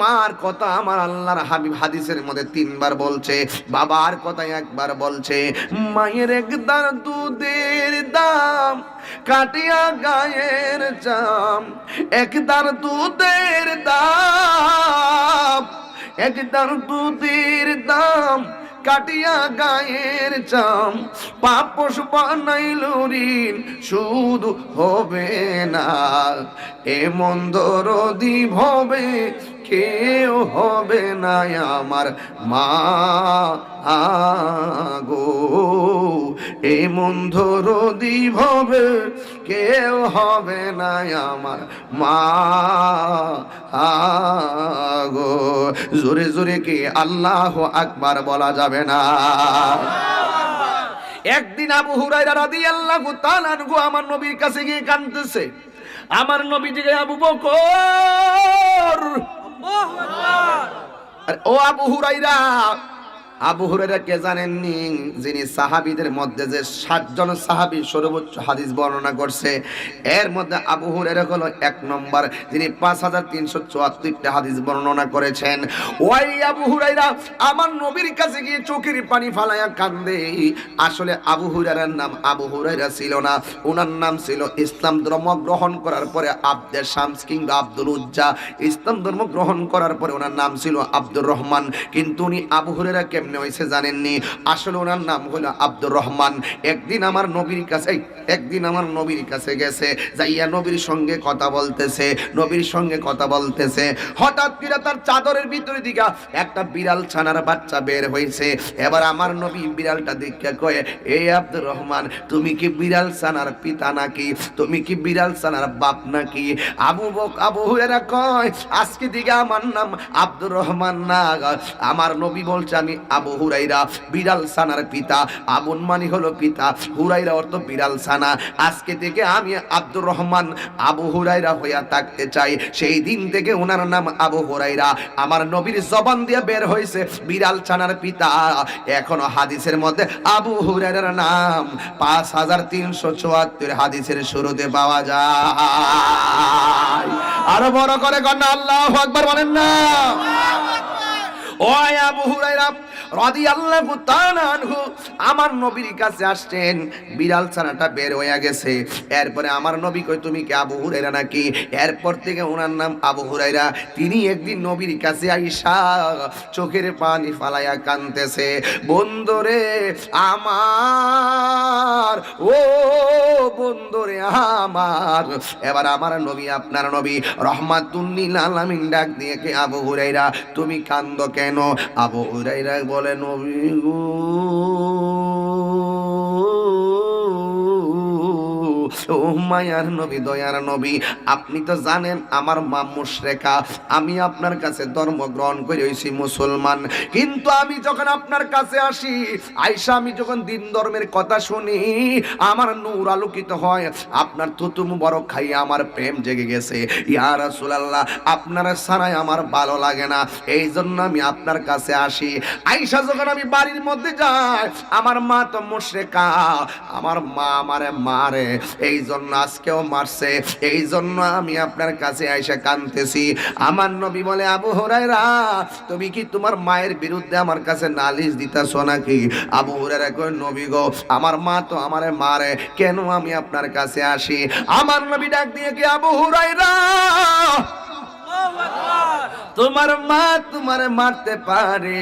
A: মার কথা আমার আল্লাহর হাবিব হাদিসের মধ্যে 3 বার বলছে, বাবার কথা একবার বলছে। মায়ের একদার দুধের দাম কাটিয়া গায়ের চাম, একদার দুধের দাম, একদার দুধের দাম কাটিয়া গায়ের চাম, পাপস বানাইল ঋণ শুধু হবে না, এমন দরদি ভবে কেউ হবে না আমার মা গো, এমন দরদি ভবে কেউ হবে না আমার মা গো। জোরে জোরে কি আল্লাহু আকবার বলা যাবে না? একদিন আবু হুরায়রা রাদিয়াল্লাহু তাআলা আনহু আমার নবীর কাছে গিয়ে কাঁদতেছে। আমার নবীজিকে আবু বকর, আর ও আবু হুরায়রা, আবু হুরায়রা কে জানেননি? যিনি সাহাবীদের মধ্যে যে 60 জন সাহাবী সর্বোচ্চ হাদিস বর্ণনা করছে, এর মধ্যে আবু হুরায়রা হলো 1 নম্বর, যিনি 5374টা হাদিস বর্ণনা করেছেন। ওই আবু হুরায়রা আমার নবীর কাছে গিয়ে চোখের পানি ফালায়া কান্দে। আসলে আবু হুরায়রার নাম আবু হুরায়রা ছিল না, ওনার নাম ছিল, ইসলাম ধর্ম গ্রহণ করার পরে আব্দে শামস কিংবা আব্দুল উজ্জা, ইসলাম ধর্ম গ্রহণ করার পরে ওনার নাম ছিল আব্দুর রহমান। কিন্তু উনি আবু হুরায়রা কেমনে হয়েছে জানেননি? আসলে ওনার নাম হলো আব্দুর রহমান। একদিন আমার নবীর কাছে গেছে, যাইয়া নবীর সঙ্গে কথা বলতেছে, হঠাৎ করে তার চাদরের ভিতরে দিকে একটা বিড়াল ছানার বাচ্চা বের হয়েছে। এবার আমার নবী বিড়ালটা দেখে কয়ে, এ আব্দুর রহমান, তুমি কি বিড়াল ছানার পিতা নাকি? তুমি কি বিড়াল ছানার বাপ নাকি? আবু হুরায়রা কয়, আজকে দিকে আমার নাম আব্দুর রহমান না, আমার নবী বলছে আমি আবু হুরায়রা, বিড়াল ছানার পিতা। আবুন মানি হলো পিতা, হুরায়রা অর্থ বিড়াল ছানা। আজকে থেকে আমি আব্দুর রহমান আবু হুরায়রা হইয়া থাকতে চাই। সেই দিন থেকে ওনার নাম আবু হুরায়রা। আমার নবীর জবান দিয়ে বের হয়েছে বিড়াল ছানার পিতা। এখনো হাদিসের মধ্যে আবু হুরায়রার নাম 5374 হাদিসের শুরুতে পাওয়া যায়। আরো বড় করে কন্যা আল্লাহু আকবার বলেন না। ও আবু হুরায়রা রাদিয়াল্লাহু তাআলা আনহু আমার নবীর কাছে আসছেন, বিড়াল ছানাটা বের হয়ে গেছে। এরপরে আমার নবী কই, তুমি কি আবু হুরায়রা নাকি? এরপর থেকে ওনার নাম আবু হুরায়রা। তিনি একদিন নবীর কাছে আইসা চোখের পানি ফালাইয়া কাঁদতেছে, বন্ধুরে আমার, ও বন্ধুরে আমার। এবার আমার নবী, আপনার নবী রহমাতুল লিল আলামিন ডাক দিয়ে কে, আবু হুরায়রা তুমি কাঁদো কেন? আবু হুরায়রা বলে, নবী গো, ও মায়ার নবী, দয়ার নবী, আপনি তো জানেন আমার মা মুশরিকা, আমি আপনার কাছে ধর্ম গ্রহণ করে হইছি মুসলমান। কিন্তু আমি যখন আপনার কাছে আসি, আয়েশা, আমি যখন দিন ধর্মের কথা শুনি, আমার নূর আলোকিত হয়। আপনার থুতু মুবারক খাইয়া আমার প্রেম জেগে গেছে। ইয়া রাসূলুল্লাহ, আপনার ছাড়াই আমার ভালো লাগে না, এই জন্য আমি আপনার কাছে আসি। আয়েশা, যখন আমি বাড়ির মধ্যে যাই, আমার মা তো মুশরিকা, আমার মা আমারে মারে, এই জন্য আজকেও মারছে, এই জন্য আমি আপনার কাছে আয়েশা কাঁদতেছি। আমার নবী বলে, আবু হুরায়রা তুমি কি তোমার মায়ের বিরুদ্ধে আমার কাছে নালিশ দিতেছো নাকি? আবু হুরায়রা কয়, নবী গো, আমার মা তো আমারে মারে, কেন আমি আপনার কাছে আসি? আমার নবী ডাক দিয়ে কি, আবু হুরায়রা তোমার মা তোমারে মারতে পারে,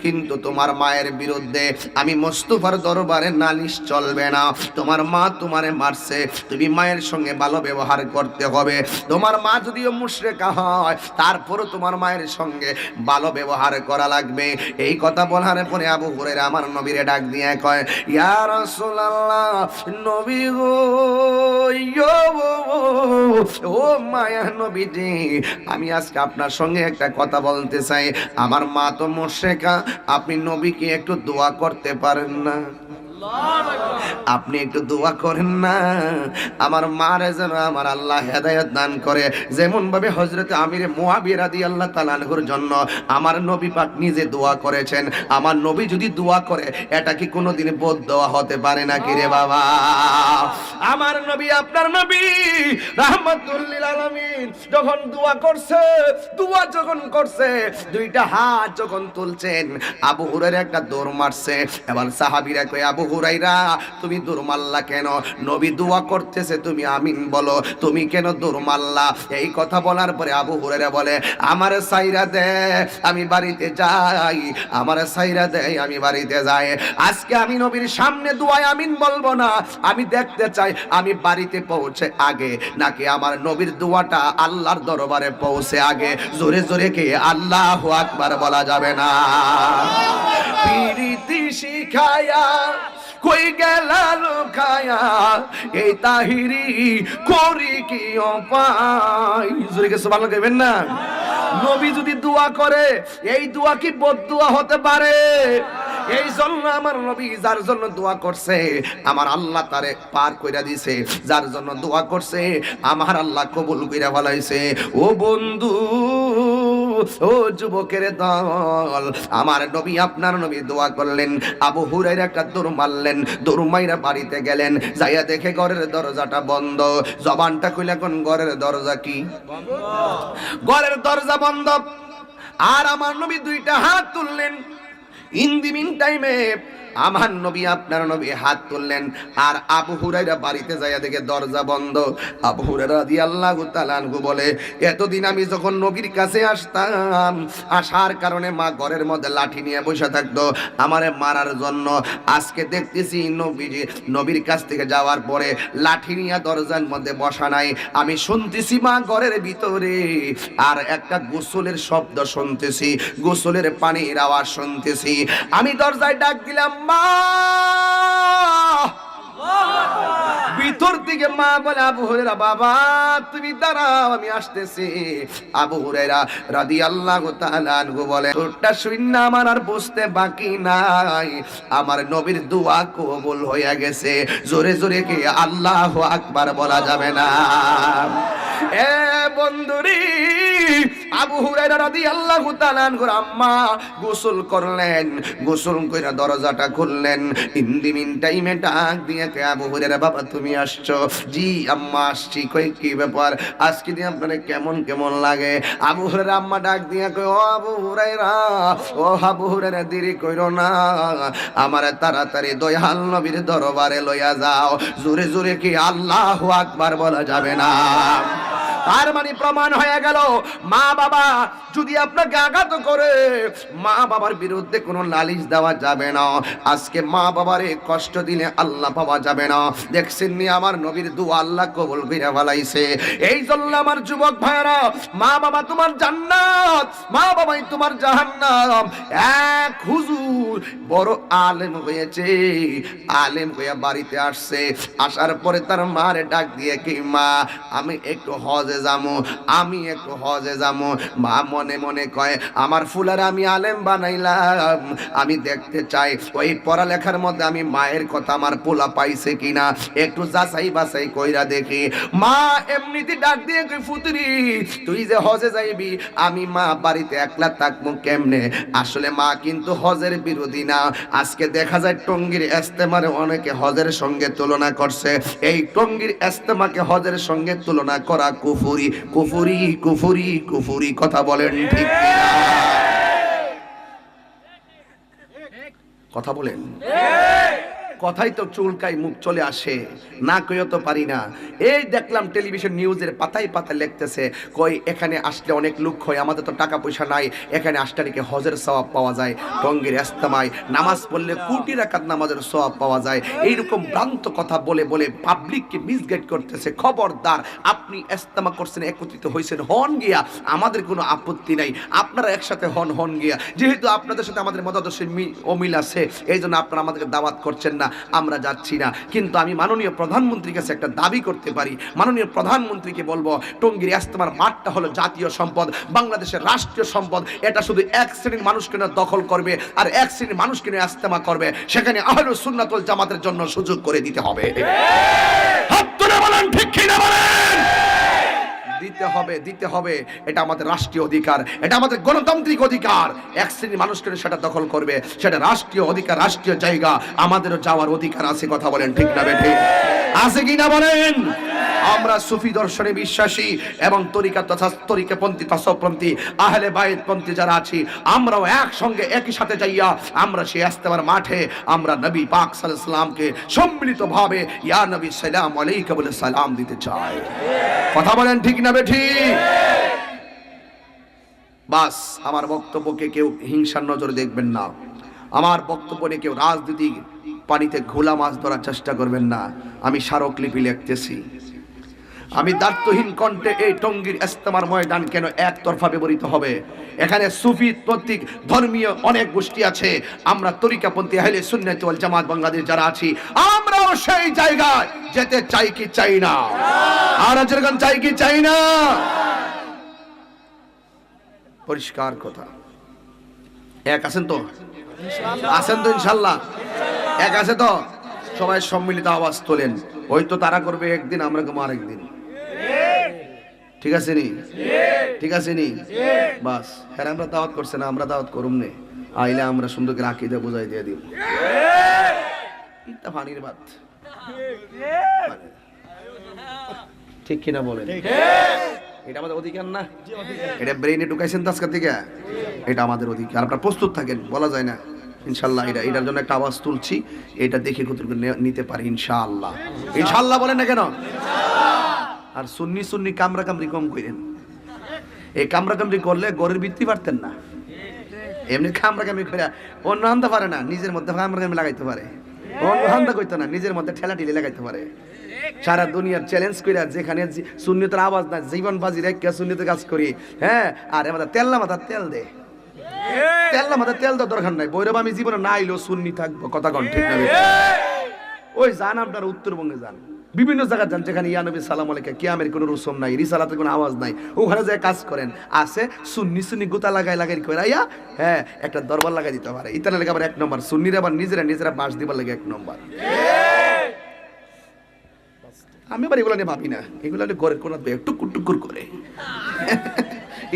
A: কিন্তু তোমার মায়ের বিরুদ্ধে আমি মুস্তাফার দরবারে নালিশ চলবে না। তোমার মা তোমারে মারছে, তুমি মায়ের সঙ্গে ভালো ব্যবহার করতে হবে। তোমার মা যদিও মুশরিকা হয়, তারপরও তোমার মায়ের সঙ্গে ভালো ব্যবহার করা লাগবে। এই কথা বলার পরে আবু হুরায়রা আমার নবীরে ডাক দিয়ে কয়, ইয়া রাসূলুল্লাহ, নবী গো, ও মায়া নবীজি, আমি আজকে আপনার সঙ্গে একটা কথা বলতে চাই। আমার মা তো মুশরিকা, আপনি নবীকে একটু দোয়া করতে পারেন না? আপনি একটু দোয়া করেন না, আমার মারে যেন আমার আল্লাহ হেদায়েত দান করে। যেমন ভাবে হযরত আমির মুয়াবিয়া রাদিয়াল্লাহু তাআলা আনহুর জন্য আমার নবী পাক নিজে দোয়া করেছেন। আমার নবী যদি দোয়া করে, এটা কি কোনোদিন বদদোয়া হতে পারে নাকি রে বাবা? আমার নবী, আপনার নবী রাহমাতুল লিল আলামিন যখন দোয়া করছে, দুইটা হাত যখন তুলছেন, আবু হুরায়রা একটা দৌড় মারছে। এবার সাহাবীরা কয়, আবু হুরায়রা তুমি দৌড় মারলা কেন? নবী দোয়া করতেছে, তুমি আমিন বলো, তুমি কেন দৌড় মারলা? এই কথা বলার পরে আবু হুরায়রা বলে, আমারে সাইরা দে, আমি বাড়িতে যাই, আমারে সাইরা দে, আমি বাড়িতে যাই। আজকে আমি নবীর সামনে দোয়ায় আমিন বলবো না, আমি দেখতে চাই আমি বাড়িতে পৌঁছে আগে নাকি আমার নবীর দোয়াটা আল্লাহর দরবারে পৌঁছে আগে। জোরে জোরে কে আল্লাহু আকবার বলা যাবে না? প্রীতি শিখায়া কই গেলা লুকায়া, এই তাহিরি করি কি উপায়? জোরে কে সুবহানাল্লাহ কইবেন না? নবী যদি দোয়া করে, এই দোয়া কি বদদোয়া হতে পারে? এই জন্য আমার নবী যার জন্য দোয়া করছে আমার আল্লাহ তারে পার কইরা দিছে, যার জন্য দোয়া করছে আমার আল্লাহ কবুল কইরা ফলাইছে। ও বন্ধু, ও যুবকের দল, আমার নবী আপনার নবী দোয়া করলেন, আবু হুরায়রা একটা দৌড় মারলেন, দৌড় মাইরা বাড়িতে গেলেন, যাইয়া দেখে ঘরের দরজাটা বন্ধ। জবানটা খুলে কোন ঘরের দরজা কি? ঘরের দরজা বন্ধ। আর আমার নবী দুইটা হাত তুললেন। ইন দি মিন টাইমে আমার নবী আপনার নবী হাত তুললেন, আর আবু হুরায়রা বাড়িতে যাইয়া দেখে দরজা বন্ধ। আবু হুরায়রা রাদিয়াল্লাহু তাআলা আনহু বলে, এতদিন আমি যখন নবীর কাছে আসতাম, আসার কারণে মা ঘরের মধ্যে লাঠি নিয়ে বসে থাকতো আমারে মারার জন্য। আজকে দেখতেছি নবীর কাছ থেকে যাওয়ার পরে লাঠি নিয়ে দরজার মধ্যে বসা নাই। আমি শুনতেছি মা ঘরের ভিতরে আর একটা গোসলের শব্দ শুনতেছি, গোসলের পানির আওয়াজ শুনতেছি। আমি দরজায় ডাক দিলাম, মা। ভিতর থেকে মা বলে, আবু হুরায়রা বাবা তুমি দাঁড়াও, আমি আসতেছি। আবু হুরায়রা রাদিয়াল্লাহু তাআলা আনহু বলে, ওটা শুননা আমার আর বুঝতে বাকি নাই, আমার নবীর দোয়া কবুল হয়ে গেছে। জোরে জোরে কি আল্লাহু আকবার বলা যাবে না? এ বন্ধুরি, আবু হুরায়রা রাদিয়াল্লাহু তাআলা আনহুর আম্মা গোসল করলেন, গোসল কইরা দরজাটা খুললেন। ইন দি মিন টাইমে ডাক দিয়ে কে, আবু হুরায়রা বাবা তুমি আসছো? জি আম্মা আসছি। কই কি ব্যাপার, আজকে দিয়ে আপনারে কেমন কেমন লাগে? আবু হুরায়রা আম্মা ডাক দিয়ে কই, ও আবু হুরায়রা, ও আবু হুরায়রা দেরি কইরো না, আমারে তাড়াতাড়ি দয়াল নবীর দরবারে লইয়া যাও। জোরে জোরে কি আল্লাহু আকবার বলা যাবে না? তার মানে প্রমাণ হয়ে গেল, মা বাবা যদি আপনাকে আঘাত করে মা বাবার বিরুদ্ধে কোনো নালিশ দেওয়া যাবে না। আজকে মা বাবারে কষ্ট দিলে আল্লাহ পাওয়া যাবে না। দেখছেন নি আমার নবীর দোয়া আল্লাহ কবুল করে ফেলাইছে। এই জন্য আমার যুবক ভাইরা, মা বাবা তোমার জান্নাত, মা বাবাই তোমার জাহান্নাম। এক হুজুর বড় আলেম হয়েছে, আলেম হয়ে বাড়িতে আসছে, আসার পরে তার মারে ডাক দিয়ে কি, মা আমি একটু হজে যাবো, আমি একটু হজে যাবো। মা মনে মনে কয়, আমার ফুলার আমি আলেম বানাইলাম, আমি দেখতে চাই ওই পড়ালেখার মধ্যে আমি মায়ের কথা আমার পোলা পাইছে কিনা, একটু যাচাই বাছাই কইরা দেখি। মা এমনিতে ডাক দিয়ে কই, ফুতুরি তুই যে হজে যাইবি, আমি মা বাড়িতে একলা থাকবো কেমনে? আসলে মা কিন্তু হজের বিরোধী না। আজকে দেখা যায় টঙ্গীর ইজতেমারে অনেকে হজের সঙ্গে তুলনা করছে। এই টঙ্গীর ইজতেমাকে হজের সঙ্গে তুলনা করা কুফরি, কুফরি, কুফরি, কুফরি। কথা বলেন ঠিক কিনা? কথা বলেন। কথাই তো চুলকাই মুখ চলে আসে, না কইও তো পারি না। এই দেখলাম টেলিভিশন নিউজের পাতায় পাতায় লিখতেছে, কই এখানে আসলে অনেক লোক হয়, আমাদের তো টাকা পয়সা নাই, এখানে আসলে নাকি হজের সওয়াব পাওয়া যায়। টঙ্গীর ইজতেমায় নামাজ পড়লে কোটি রাকাত নামাজের সওয়াব পাওয়া যায়। এইরকম ভ্রান্ত কথা বলে বলে পাবলিককে মিসগাইড করতেছে। খবরদার, আপনি ইজতেমা করছেন, একত্রিত হয়েছেন, হন গিয়া, আমাদের কোনো আপত্তি নাই। আপনারা একসাথে হন গিয়া। যেহেতু আপনাদের সাথে আমাদের মতাদর্শের অমিল আছে, এই জন্য আপনারা আমাদেরকে দাওয়াত করছেন না, আমরা যাচ্ছি না। কিন্তু আমি মাননীয় প্রধানমন্ত্রীর কাছে একটা দাবি করতে পারি। মাননীয় প্রধানমন্ত্রীকে বলবো, টঙ্গীর ইজতেমার মাঠটা হলো জাতীয় সম্পদ, বাংলাদেশের রাষ্ট্রীয় সম্পদ। এটা শুধু এক শ্রেণীর মানুষকে না দখল করবে, আর এক শ্রেণীর মানুষকে নিয়ে ইজতেমা করবে। সেখানে আহলুস সুন্নাত ওয়াল জামাতের জন্য সুযোগ করে দিতে হবে। হাত তুলে বলেন ঠিক কি না বলেন? দিতে হবে, দিতে হবে। এটা আমাদের রাষ্ট্রীয় অধিকার, এটা আমাদের গণতান্ত্রিক অধিকার। এক শ্রেণীর মানুষকে সেটা দখল করবে, সেটা রাষ্ট্রীয় অধিকার, রাষ্ট্রীয় জায়গা, আমাদেরও যাওয়ার অধিকার আছে। কথা বলেন ঠিক না বেঠে? আছে কি না বলেন? আমরা সুফি দর্শনে বিশ্বাসী এবং তরিকা তথা তরিকাপন্থী, তাসাউফপন্থী, আহলে বাইতপন্থী যারা আছি, আমরাও একসঙ্গে একই সাথে যাইয়া আমরা সেই ইজতেমার মাঠে আমরা নবী পাক সাল্লাল্লাহু আলাইহি ওয়াসাল্লামকে সম্মিলিতভাবে ইয়া নবী সালাম আলাইকা বলে সালাম দিতে চাই। কথা বলেন ঠিক না বেঠি? বাস, আমার বক্তব্যকে কেউ হিংসার নজরে দেখবেন না। আমার বক্তব্য নিয়ে কেউ রাজনীতি পানিতে ঘোলা মাছ ধরার চেষ্টা করবেন না। আমি স্মারকলিপি লিখতেছি। আমি দায়িত্বহীন কণ্ঠে এই টঙ্গীর ইজতেমার ময়দান কেন একতরফা ব্যবহৃত হবে? এখানে সুফি প্রতীক ধর্মীয় অনেক গোষ্ঠী আছে। আমরা তরিকাপন্থী আহলে সুন্নাত ওয়াল জামাত বাংলাদেশ যারা আছি, আমরাও সেই জায়গায় যেতে চাই কি চাই না? আর যেরকম চাই কি চাই না? পরিষ্কার কথা। এক আছেন তো? আছেন তো ইনশাল্লাহ? এক আছে তো? সবাই সম্মিলিত আওয়াজ তোলেন। ওই তো তারা করবে একদিন, আমরা করবো আরেকদিন। ঠিক আছে নি? ঠিক আছে নি? বাস হ্যাঁ, আমরা দাওয়াত করছে না, আমরা দাওয়াত করুম নে। আইলে আমরা সুন্দর করে আকিদা বুঝাই দিয়ে দিব। এটা পানির ভাত। ঠিক কিনা বলেন? এটা আমাদের অধিকার না? এটা ব্রেইনে ঢুকাইছেন তো আজকের থেকে, এটা আমাদের অধিকার। আপনারা প্রস্তুত থাকেন, বলা যায় না। ইনশাল্লাহ এটার জন্য একটা আওয়াজ তুলছি, এটা দেখে কতটুকু নিতে পারি ইনশাআল্লাহ। ইনশাআল্লাহ বলেন না কেন? আর সুন্নি সুন্নি কামরা কামরি কম করেন। এই কামরা কামরি করলে গড়ের বৃত্তি পারতেন না। এমনি কামরা কামরি করে অন্য হান্দা পারে না, নিজের মধ্যে কামরা কামরি লাগাইতে পারে। অন্য হান্দা কইতো না, নিজের মধ্যে ঠেলা ঠেলি লাগাইতে পারে। সারা দুনিয়ার চ্যালেঞ্জ করে যেখানে সুন্নিতের আওয়াজ না, জীবন বাজি রেখে সুন্নিতের কাজ করি। হ্যাঁ, আর আমাদের তেল্লা মাথার তেল দে, তেল্লা মাথার তেল দেওয়ার দরকার নাই। বৈরব আমি জীবনে না আইলেও সুন্নি থাকবো, কথা কন ঠিক না? ওই যান আপনারা উত্তরবঙ্গে যান, বিভিন্ন জায়গায় যান যেখানে ইয়া নবী সালাম আলাইকা কিয়ামের কোনো রসম নাই, রিসালাতের কোনো আওয়াজ নাই, ওখানে যায় কাজ করেন। আছে সুন্নি সুন্নি গোতা লাগাই করে আইয়া হ্যাঁ একটা দরবার লাগাই দিতে পারে। ইতানা লেগে আবার এক নম্বর, সুন্নিরা আবার নিজেরা বাঁশ দিবার লাগে এক নম্বর। আমি আবার এগুলো নিয়ে ভাবি না, এগুলো নিয়ে ঘরের কোন টুকুর টুকুর করে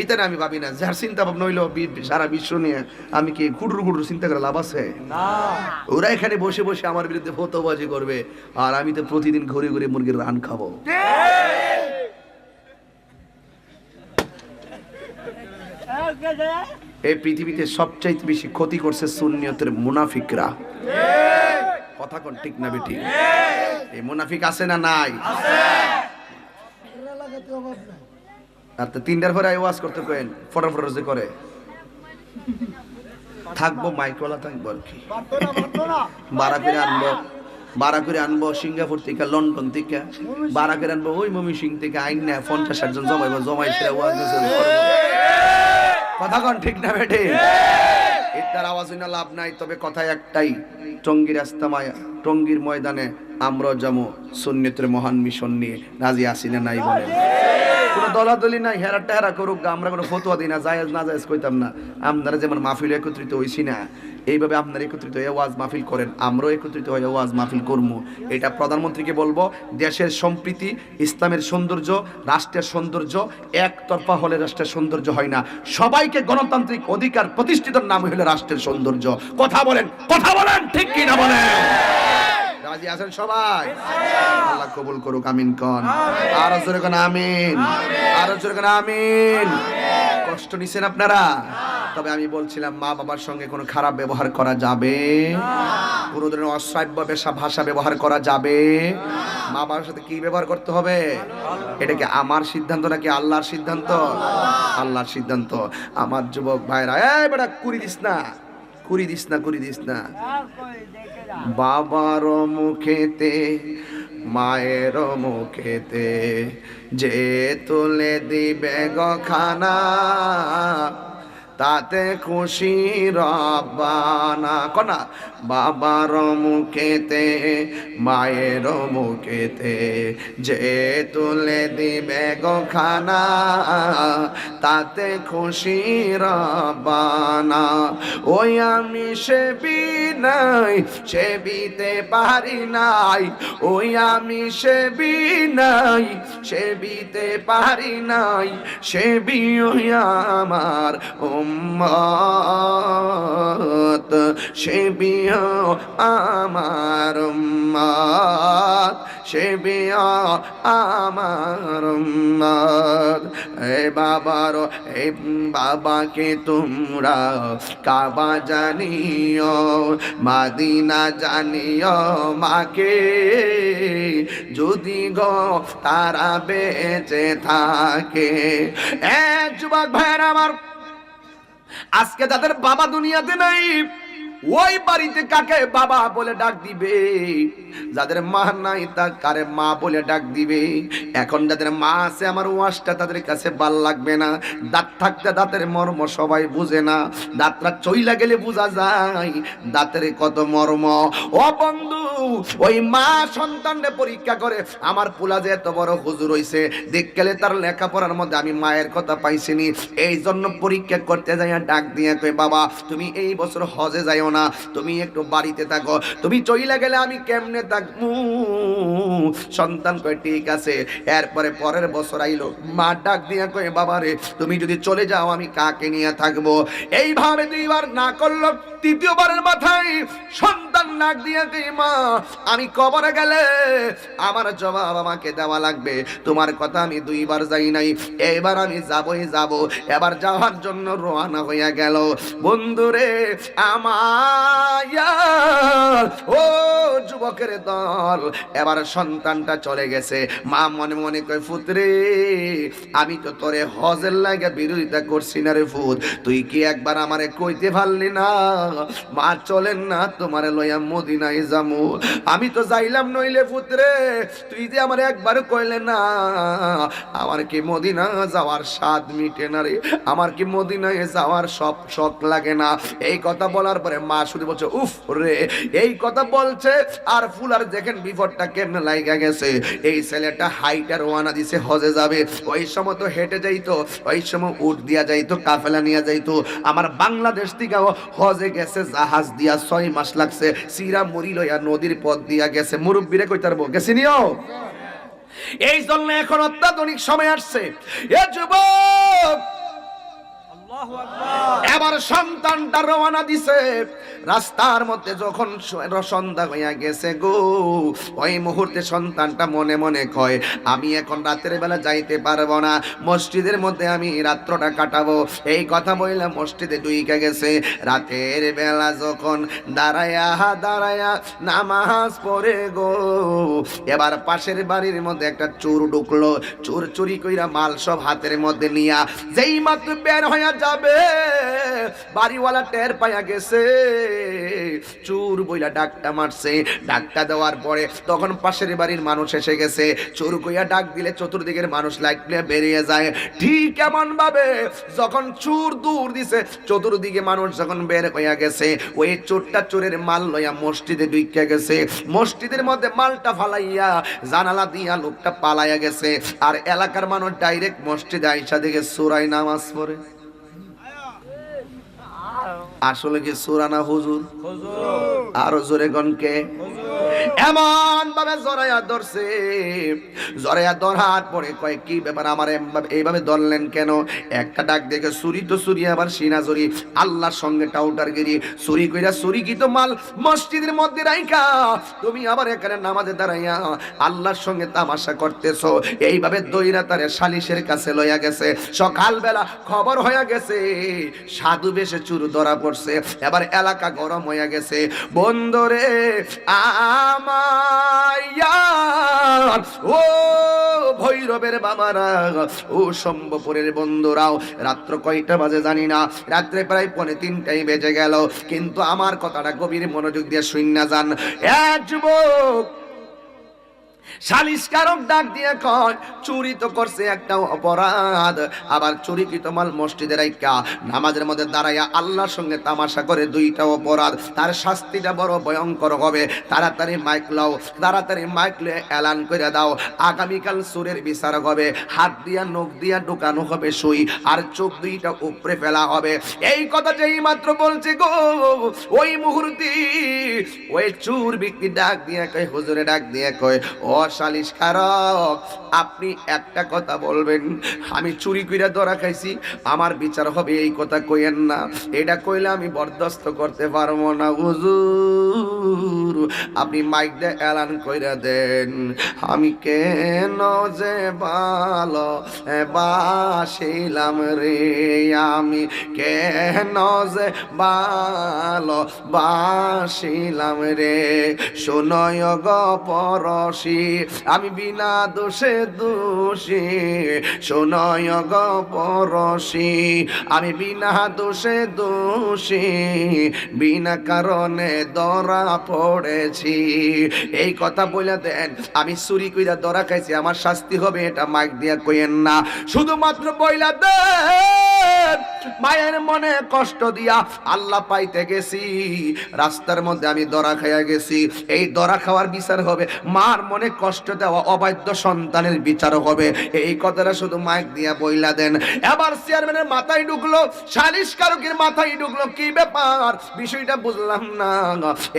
A: ইতানে আমি ভাবি না। যার চিন্তা ভাবনা হইলো সারা বিশ্ব নিয়ে, আমি কি গুডুর চিন্তা করে লাভ আছে? ওরা এখানে বসে বসে আমার বিরুদ্ধে ফতোবাজি করবে, আর আমি তো প্রতিদিন ঘুরে ঘুরে মুরগির রান খাবো। এই পৃথিবীতে সবচাইতে বেশি ক্ষতি করছে সুন্নিয়তের মুনাফিকরা। কথা কোন ঠিক না বেটি? এই মুনাফিক আছে না নাই? আর তো 3টার পরে ওয়াজ করতে কেন ফটাফট যে করে থাকবো, মাইকওয়ালা থাকবো আর কি। বারা করে আনবো সিঙ্গাপুর থেকে, লন্ডন থেকে বারা করে আনবো, ওই মমি সিং থেকে আইন না 50-60 জন জমাই সেরা ওয়াজ। কথা কন ঠিক না বেটে? এটার আওয়াজ হইনা লাভ নাই। তবে কথা একটাই, টঙ্গীর রাস্তামায় টঙ্গীর ময়দানে আমরা যাবো সুন্নিয়তের মহান মিশন নিয়ে। রাজি আছি না নাই বলেন? কোনো দলাদলি নাই, হেরা টেহারা করুক, আমরা কোনো ফতোয়া দিই না, জায়েজ না জায়েজ কইতাম না। আপনারা যেমন মাহফিল একত্রিত হইছি না, এইভাবে আপনারা একত্রিত হয়ে ওয়াজ মাহফিল করেন, আমরাও একত্রিত হয়ে ওয়াজ মাহফিল করবো। এটা প্রধানমন্ত্রীকে বলবো, দেশের সম্প্রীতি, ইসলামের সৌন্দর্য, রাষ্ট্রের সৌন্দর্য একতরফা হলে রাষ্ট্রের সৌন্দর্য হয় না। সবাইকে গণতান্ত্রিক অধিকার প্রতিষ্ঠিত নাম হলে রাষ্ট্রের সৌন্দর্য। কথা বলেন ঠিক কি না বলেন? রাজি আছেন সবাই? আল্লাহ কবুল করুক, আমিন কোন। আরো জোরে কোন আমিন, আরো জোরে কোন আমিন। কষ্ট নিছেন আপনারা? তবে আমি বলছিলাম, মা বাবার সঙ্গে কোনো খারাপ ব্যবহার করা যাবে, কোনো ধরনের অশ্রাব্য ভাষা ব্যবহার করা যাবে। মা বাবার সাথে কি ব্যবহার করতে হবে? এটা কি আমার সিদ্ধান্ত নাকি আল্লাহর সিদ্ধান্ত? আল্লাহর সিদ্ধান্ত। আমার যুবক ভাইরা, এই বেটা কুড়ি দিস না। বাবার মুখেতে মায়ের মুখেতে যে তুলে দিবে গো খানা, তাতে খুশি রব্বানা। কনা বাবার মুখেতে মায়ের মুখেতে যে তুলে দিবে গো খানা, তাতে খুশি রব্বানা। ওই আমি সেবিতে পারি নাই, ওই আমি সেবিতে পারি নাই, সেবি আমার উম্মত, সেবিও আমার উম্মত, সেবিও আমার উম্মত। এই বাবাকে তোমরা কাবা জানিও, মাদিনা জানিও মাকে, যদি গো তারা বেঁচে থাকে। যুবক ভাইয়ের আমার, আজকে যাদের বাবা দুনিয়াতে নাই, ওই বাড়িতে কাকে বাবা বলে ডাক দিবে, যাদের মা নাই তার কারে মা বলে ডাক দিবে। এখন যাদের মা আছে আমার ওয়াজটা তাদের কাছে ভাল লাগবে না। দাঁত থাকতে দাঁতের মর্ম সবাই বুঝে না, দাঁতটা চইলা গেলে বোঝা যায় দাঁতের কত মর্ম। ও বন্ধু, ওই মা সন্তানরে পরীক্ষা করে আমার পোলা যে এত বড় হুজুর হইছে, দেখলে তার লেখাপড়ার মধ্যে আমি মায়ের কথা পাইছিনি, এই জন্য পরীক্ষা করতে যাইয়া ডাক দিয়ে কই বাবা তুমি এই বছর হজে যাইও না, তুমি একটু বাড়িতে থাকো, তুমি চইলা গেলে আমি কেমনে থাকবো। সন্তান কয় ঠিক আছে। এরপরে পরের বছর আইলো, মা ডাক দিয়া কয় বাবা রে তুমি যদি চলে যাও আমি কাকে নিয়ে থাকবো। এইভাবে দুইবার না করলো, তৃতীয়বারের মাথায় সন্তান ডাক দিয়া কয় মা আমি কবরে গেলে আমার জবাব আমাকে দেওয়া লাগবে, তোমার কথা আমি দুইবার যাই নাই, এবার আমি যাবই যাব। এবার যাওয়ার জন্য রওনা হইয়া গেল। বন্ধুরে আমার ও যুবকের দল, এবার সন্তানটা চলে গেছে। মা মনে মনে কয় পুত্রে আমি তো তোরে হজের লাগে বিরোধিতা করছি না রে ফুত, তুই কি একবার আমারে কইতে পারলি না মা চলেন না তোমারে লইয়া মদিনায় যামু। আমি তো যাইলাম নইলে পুত্রে তুই যে আমার একবার কইলে না, আমার কি মদিনা যাওয়ার স্বাদ মিটে না রে, আমার কি মদিনায় যাওয়ার সব শখ লাগে না। এই কথা বলার পরে মা শুধু বলছে উফ রে, এই কথা বলছে আর ফুলার দেখেন বিপদটা কেমনে লাইগা গেছে। এই ছেলেটা হাইটা রওনা দিছে হজে যাবে, ওই সময় তো হেঁটে যাইতো, ওই সময় উট দিয়া যাইতো, কাফেলা নিয়ে যাইতো। আমার বাংলাদেশ থেকে হজে গেছে জাহাজ দিয়া, 6 মাস লাগছে, সিরা মুড়ি লইয়া নদীর পথ দিয়া গেছে। মুরব্বীরে কইতারবো গেছি নিও। এই জন্য এখন অত্যাধুনিক সময় আসছে। এ যুবক এবার সন্তানটা রওনা দিছে, রাস্তার মধ্যে যখন সন্ধ্যা হইয়া গেছে গো, ওই মুহূর্তে সন্তানটা মনে মনে কয় আমি এখন রাতের বেলা যাইতে পারবো না, মসজিদের মধ্যে আমি রাত্রটা কাটাবো। এই কথা বইলা মসজিদে ঢুইকা গেছে। রাতের বেলা যখন দাঁড়ায়া দাঁড়ায়া নামাজ পড়ে গো, এবার পাশের বাড়ির মধ্যে একটা চোর ঢুকলো, চোর চুরি কইরা মাল সব হাতের মধ্যে নিয়া যেই মাত্র বের হইয়া যাবে, বাড়িওয়ালা টের পাইয়া গেছে, চোর বইলা ডাকটা মারছে। ডাকটা দেওয়ার পরে তখন পাশের বাড়ির মানুষ এসে গেছে, চোর কইয়া ডাক দিলে চতুর্দিকের মানুষ লাইটলে বেরিয়ে যায়। ঠিক এমন ভাবে যখন চোর দূর দিছে, চতুর্দিকে মানুষ যখন বের হইয়া গেছে, ওই চোরটা চোরের মাল লইয়া মসজিদে ঢুইকা গেছে। মসজিদের মধ্যে মালটা ফালাইয়া জানালা দিয়া লোকটা পালাইয়া গেছে। আর এলাকার মানুষ ডাইরেক্ট মসজিদে আইসা দেখে চোরাই নামাজ পড়ে। আসলে কি সুরানা হুজুর? আরো জোরে গনকে এমন ভাবে জড়াইয়া ধরছে। জড়াইয়া ধরার পরে কয় কি ব্যাপার আমার এইভাবে ধরলেন কেন? একটা ডাক দেখে চুরি তো চুরি, আবার সিনা চুরি, আল্লাহর সঙ্গে টাউটারগিরি, চুরি কইরা চুরি কি তো মাল মসজিদের মধ্যে রাইখা তুমি আবার এখানে নামাজে দাঁড়াইয়া আল্লাহর সঙ্গে তামাশা করতেছো। এইভাবে দইরা তারে সালিশের কাছে লইয়া গেছে। সকালবেলা খবর হয়ে গেছে সাধু বেশে চুর ধরা পড়ছে। এবার এলাকা গরম হয়ে গেছে। বন্ধুরে আমার ও ভৈরবের বাবারা, ও সম্ভপুরের বন্ধুরাও, রাত্র কয়টা বাজে জানি না, রাত্রে প্রায় 2:45 বেজে গেল। কিন্তু আমার কথাটা গভীর মনোযোগ দিয়ে শুননা যান। এক যুবক সালিশকারক ডাক দিয়ে কয় চুরি তো করছে একটা অপরাধ, আবার চুরিকৃত মাল মসজিদে রাইখা নামাজের মধ্যে দাঁড়াইয়া আল্লাহর সঙ্গে তামাশা করে, 2টা অপরাধ, তার শাস্তিটা বড় ভয়ঙ্কর হবে। তাড়াতাড়ি মাইক লাও, তাড়াতাড়ি মাইক লয়ে এলান করে দাও, আগামীকাল চোরের বিচার হবে, হাত দিয়া নখ দিয়া ঢুকানো হবে সুই, আর চোখ 2টা উপরে ফেলা হবে। এই কথা যেই মাত্র বলছে গো, ওই মুহূর্তে ওই চোর ব্যক্তি ডাক দিয়ে কয়, হুজুরে ডাক দিয়ে কয়, ও সালিশকারক আপনি একটা কথা বলবেন, আমি চুরি কইরা ধরা খাইছি, আমার বিচার হবে, এই কথা কইেন না। এটা কইলে আমি বরদাস্ত করতে পারবো না হুজুর, আপনি মাইক দিয়ে এলান কইরা দেন, আমি কেন যে ভালো বাসিলাম রে, আমি কেন যে ভালো বাসিলাম রে, শোনয় গো পরশি আমি বিনা দোষে দোষী, শোনয় গো পরশী, আমি বিনা দোষে দোষী, বিনা কারণে ধরা পড়েছি। এই কথা বলে দেন, আমি চুরি কইরা ধরা খাইছি, আমার শাস্তি হবে, এটা মাইক দিয়া কইেন না, শুধুমাত্র বইলা দেন মায়ের মনে কষ্ট দিয়া আল্লাহ পাইতে গেছি, রাস্তার মধ্যে আমি ধরা খাইয়া গেছি, এই ধরা খাওয়ার বিচার হবে, মার মনে কষ্ট দেওয়া অবাধ্য সন্তানের বিচার হবে। এই কথাটা শুধু মাইক দিয়া বইলা দেন। এবার চেয়ারম্যানের মাথায় ঢুকলো, সালিশকারকের মাথায় ঢুকলো, কি ব্যাপার, বিষয়টা বুঝলাম না।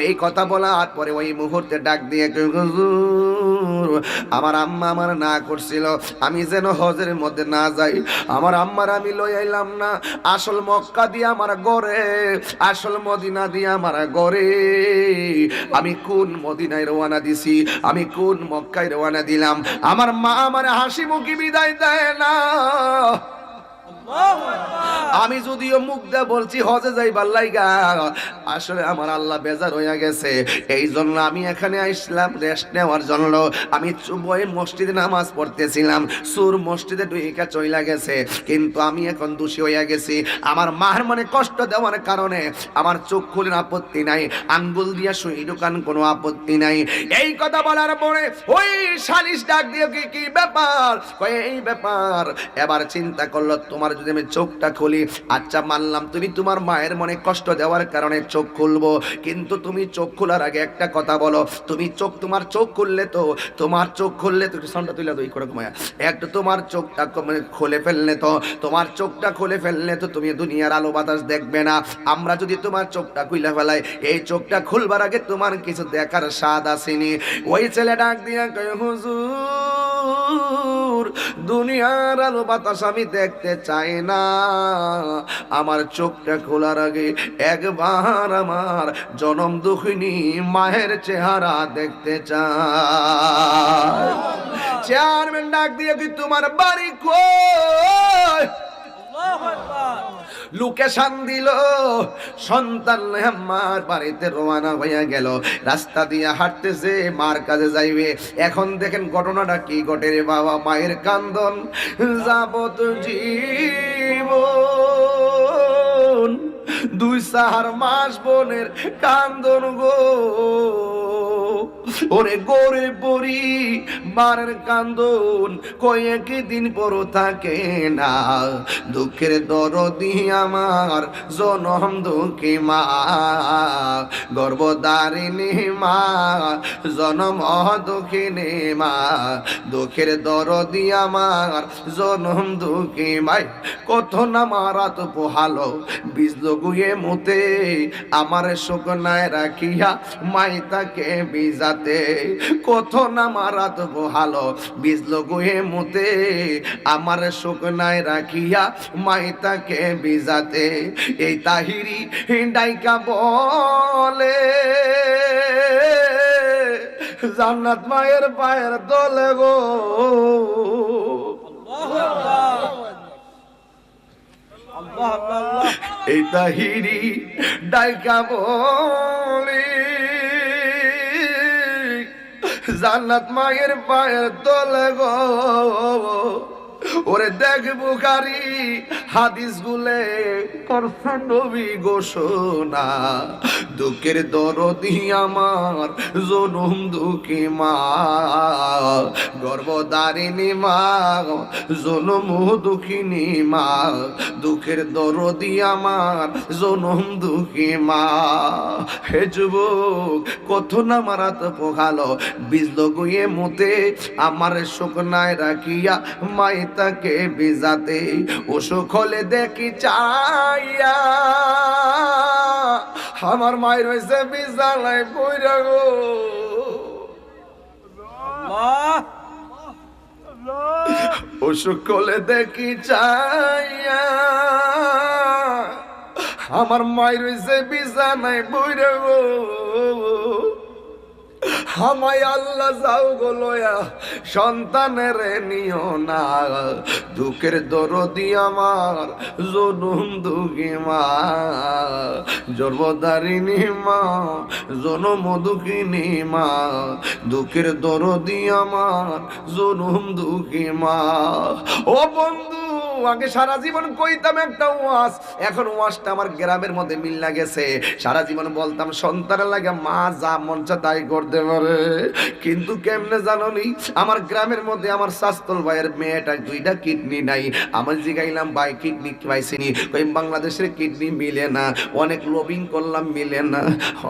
A: এই কথা বলার পরে ওই মুহূর্তে ডাক দিয়ে হুজুর, আমার আম্মা আমার না করছিল আমি যেন হজের মধ্যে না যাই, আমার আম্মার আমি লই আইলাম না, আসল মক্কা দিয়ে আমার ঘরে, আসল মদিনা দিয়ে আমার ঘরে, আমি কোন মদিনায় রওনা দিছি, আমি কোন মক্কায় রওনা দিলাম, আমার মা আমার হাসি মুখে বিদায় দেয় না। আমি যদিও মুখ দিয়ে বলছি হজে যাইবার লাইগা, আসলে আমার আল্লাহ বেজার হইয়া গেছে, এই জন্য আমি এখানে আসলাম রেস্ট নেওয়ার জন্য। আমি চুবই মসজিদে নামাজ পড়তেছিলাম, সুর মসজিদে ঢুইকা চইলা গেছে, কিন্তু আমি এখন দোষী হইয়া গেছি, আমার মার মনে কষ্ট দেওয়ার কারণে আমার চোখ খুলে আপত্তি নাই, আঙ্গুল দিয়া সুই ঢুকান কোনো আপত্তি নাই। এই কথা বলার পরে ওই সালিশ ডাক দিয়ে কি ব্যাপার, কয় এই ব্যাপার। এবার চিন্তা করলো, তোমার যদি আমি চোখটা খুলি, আচ্ছা মানলাম তুমি তোমার মায়ের মনে কষ্ট দেওয়ার কারণে চোখ খুলবো, কিন্তু তুমি চোখ খোলার আগে একটা কথা বলো, তুমি তোমার চোখ খুললে তো, তোমার চোখ খুললে তো সাউন্ডটা তুইলা দুই করে মায়া একটু, তোমার চোখটা খুলে ফেললে তো, তোমার চোখটা খুলে ফেললে তো তুমি দুনিয়ার আলো বাতাস দেখবে না। আমরা যদি তোমার চোখটা খুলে ফেলাই, এই চোখটা খুলবার আগে তোমার কিছু দেখার স্বাদ আসেনি। ওই ছেলে ডাক দিয়া কয় হুজুর, দুনিয়ার আলো বাতাস আমি দেখতে চাই না, আমার চোখটা খোলার আগে একবার আমার জনম দুঃখিনী মায়ের চেহারা দেখতে চাই। চেয়ারম্যান ডাক দিয়ে কি তোমার বাড়ি কই, লোকেশন দিল, সন্তান আমার বাড়িতে রওনা হইয়া গেল, রাস্তা দিয়ে হাঁটতেছে, মার কাছে যাইবে। এখন দেখেন ঘটনাটা কি ঘটে রে বাবা, মায়ের কান্দন যাবত জীবন, 2-4 মাস বোনের কান্দন গো, ওরে গোরে পরি মারের কান্দন কয়েক দিন পর থাকে না, দুঃখের দরদি আমার জনম দুঃখী মা, গর্ভধারিণী মা, জনম দুঃখিনী মা, দুঃখের দরদি আমার জনম দুঃখী মাই, কত না মারাত পোহালো, বীজ গুয়ে মুতে, আমার শুকনায় রাখিয়া মাই তাকে বিজাতে, কত না মারাত পোহালো, বীজ গুয়ে মুতে, আমার শুকনায় রাখিয়া মাই তাকে বিজাতে। এই তাহিরি ডাইকা বলে জান্নাত মায়ের পায়ের তলে গো, এই তাহিরি ডাইকা বলে জান্নাত মায়ের পায়ের তলে গো, ওরে দেখ বুখারী হাদিস গুলে করছে নবী ঘোষণা, দুঃখের দরদি আমার জনম দুঃখী মা, গর্ভধারিণী মা, জনম দুঃখিনী মা, দুঃখের দরদি আমার জনম দুঃখী মা। হে যুবক, কত না মারাত পোহালো, বীজ গুয়ে মুতে, আমার শুকনায় রাখিয়া মাই তাকে বিজাতে, অসুখ হলে দেখি চাইয়া আমার মায়ের হয়েছে বিজালায় পইরা গো, অসুখ হলে দেখি চাইয়া আমার মায়ের হয়েছে বিছানায় পইরা গো, আমায় আল্লাহ যাও গো লয়া সন্তানের নিও না, দুঃখের দরদি আমার জনম দুঃখী মা, জন্মদারিণী মা, জনম দুঃখিনী মা, দুঃখের দরদি আমার জনম দুঃখী মা। ও বন্ধু, আগে সারা জীবন কইতাম একটা ওয়াজ, এখন ওয়াজটা আমার গ্রামের মধ্যে মিল না গেছে। সারা জীবন বলতাম সন্তানের লাগে মা যা মন চায় তাই করতে পারে, কিন্তু কেমনে জানোনি আমার গ্রামের মধ্যে আমার শাস্তল ভাইয়ের মেয়েটা দুইটা কিডনি নাই। আমি জিগাইলাম ভাই কিডনি পাইছিনি, কই বাংলাদেশের কিডনি মিলে না, অনেক লবিং করলাম মিলে না,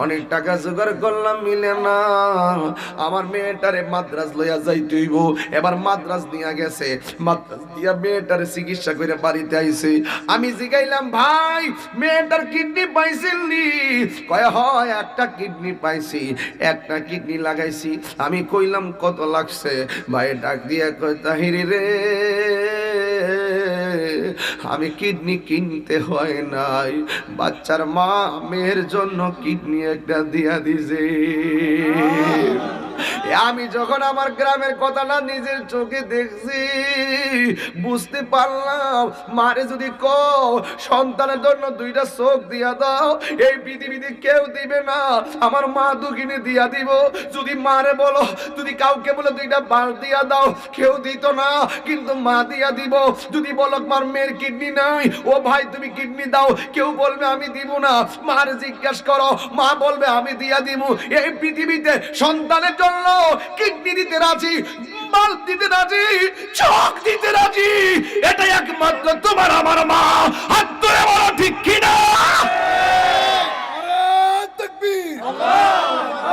A: অনেক টাকা জোগাড় করলাম মিলে না। আমার মেয়েটারে মাদ্রাজ লইয়া যাইতে হইব, এবার মাদ্রাজ নিয়ে গেছে, মাদ্রাজ দিয়া মেয়েটারে চিকিৎসা করে বাড়িতে আইছে। আমি জিগাইলাম ভাই মেয়েটার কিডনি পাইছিলি? কয় হয় একটা কিডনি পাইছি, একটা কিডনি লাগাইছি। আমি কইলাম কত লাগছে? ভাই ডাক দিয়া কয় তাহিরি রে, আমি কিডনি কিনতে হয় নাই, বাচ্চার মা মেয়ের জন্য কিডনি একটা দিয়া দিছে। আমি যখন আমার গ্রামের কথাটা নিজের চোখে দেখছি, বুঝতে পারলাম মারে যদি কও সন্তানের জন্য দুইটা চোখ দিয়া দাও, এই পৃথিবীতে কেউ দিবে না, আমার মা দুঃখিনী দিয়া দিব। যদি মারে বলো, যদি কাউকে বলে দুইটা বাল দিয়া দাও, কেউ দিত না, কিন্তু মা দিয়া দিব। যদি বলো তোমার মেয়ের কিডনি নাই, ও ভাই তুমি কিডনি দাও, কেউ বলবে আমি দিব না। মারে জিজ্ঞাসা করো, মা বলবে আমি দিয়া দিব। এই পৃথিবীতে সন্তানের জন্য কিডনি দিতে রাজি, বাল দিতে রাজি, চোখ দিতে রাজি, এটা একমাত্র তোমার আমার মা। হাত ধরে বলো ঠিক কিনা?
D: تكبير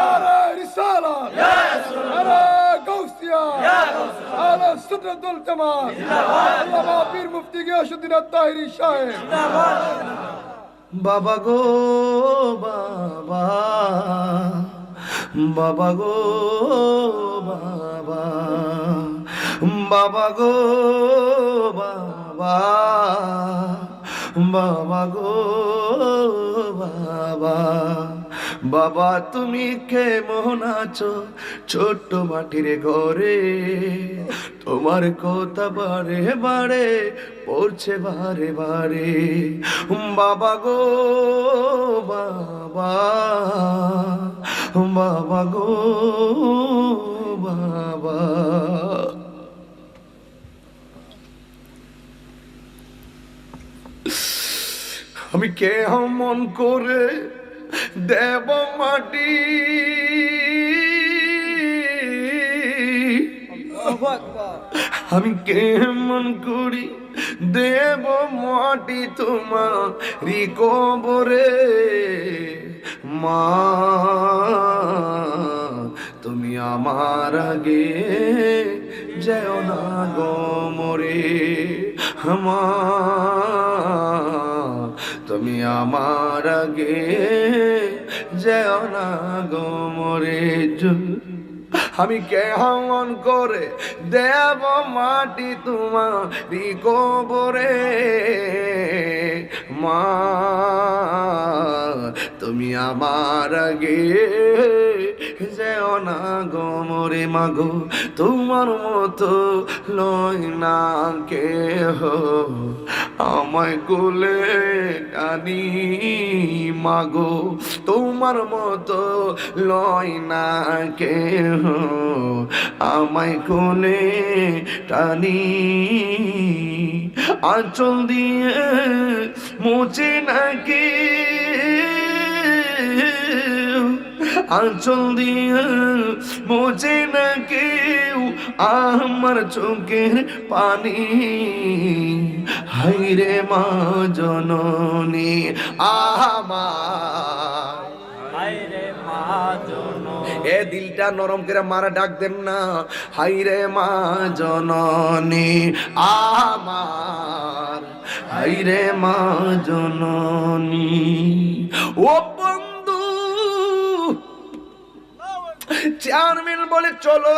D: على رسالة على قوسيا على سدرة الجمال الله ما بير مفتي قياش الدين الطاهري الشاعر
A: বাবা গো বাবা, বাবা গো বাবা, বাবা গো বাবা, বাবা গো বাবা, বাবা তুমি কেমন আছো ছোট্ট মাটির ঘরে? তোমার কথা বারে বারে পড়ছে বারে বারে। বাবা গো বাবা, বাবা গো বাবা। আমি কেমন করে দেব মাটি, আমি কেমন করি দেব মাটি তোমারি কবরে? মা তুমি আমার আগে যেও না গো মরে, মা তুমি আমার আগে যেও না গো মরে। আমি কেমন করে দেব মাটি তোমারি কবরে? মা তুমি আমার আগে যেও না গো মরে। মাগো তোমার মতো লয় না কেহ আমায় কোলে টানি, মাগো তোমার মতো লয় না কেহ আমায় কোলে টানি। আঁচল দিয়ে মুছে নাকি, আঁচল দিয়ে মুছে না কেউ আমার চোখের পানি। হাইরে মা জননী আমার, এ দিলটা নরম করে মারা ডাক দেন না। হাইরে মা জননী আমার, হাইরে মা জননী। ও বন্ধু, চেয়ারম্যান বলে চলো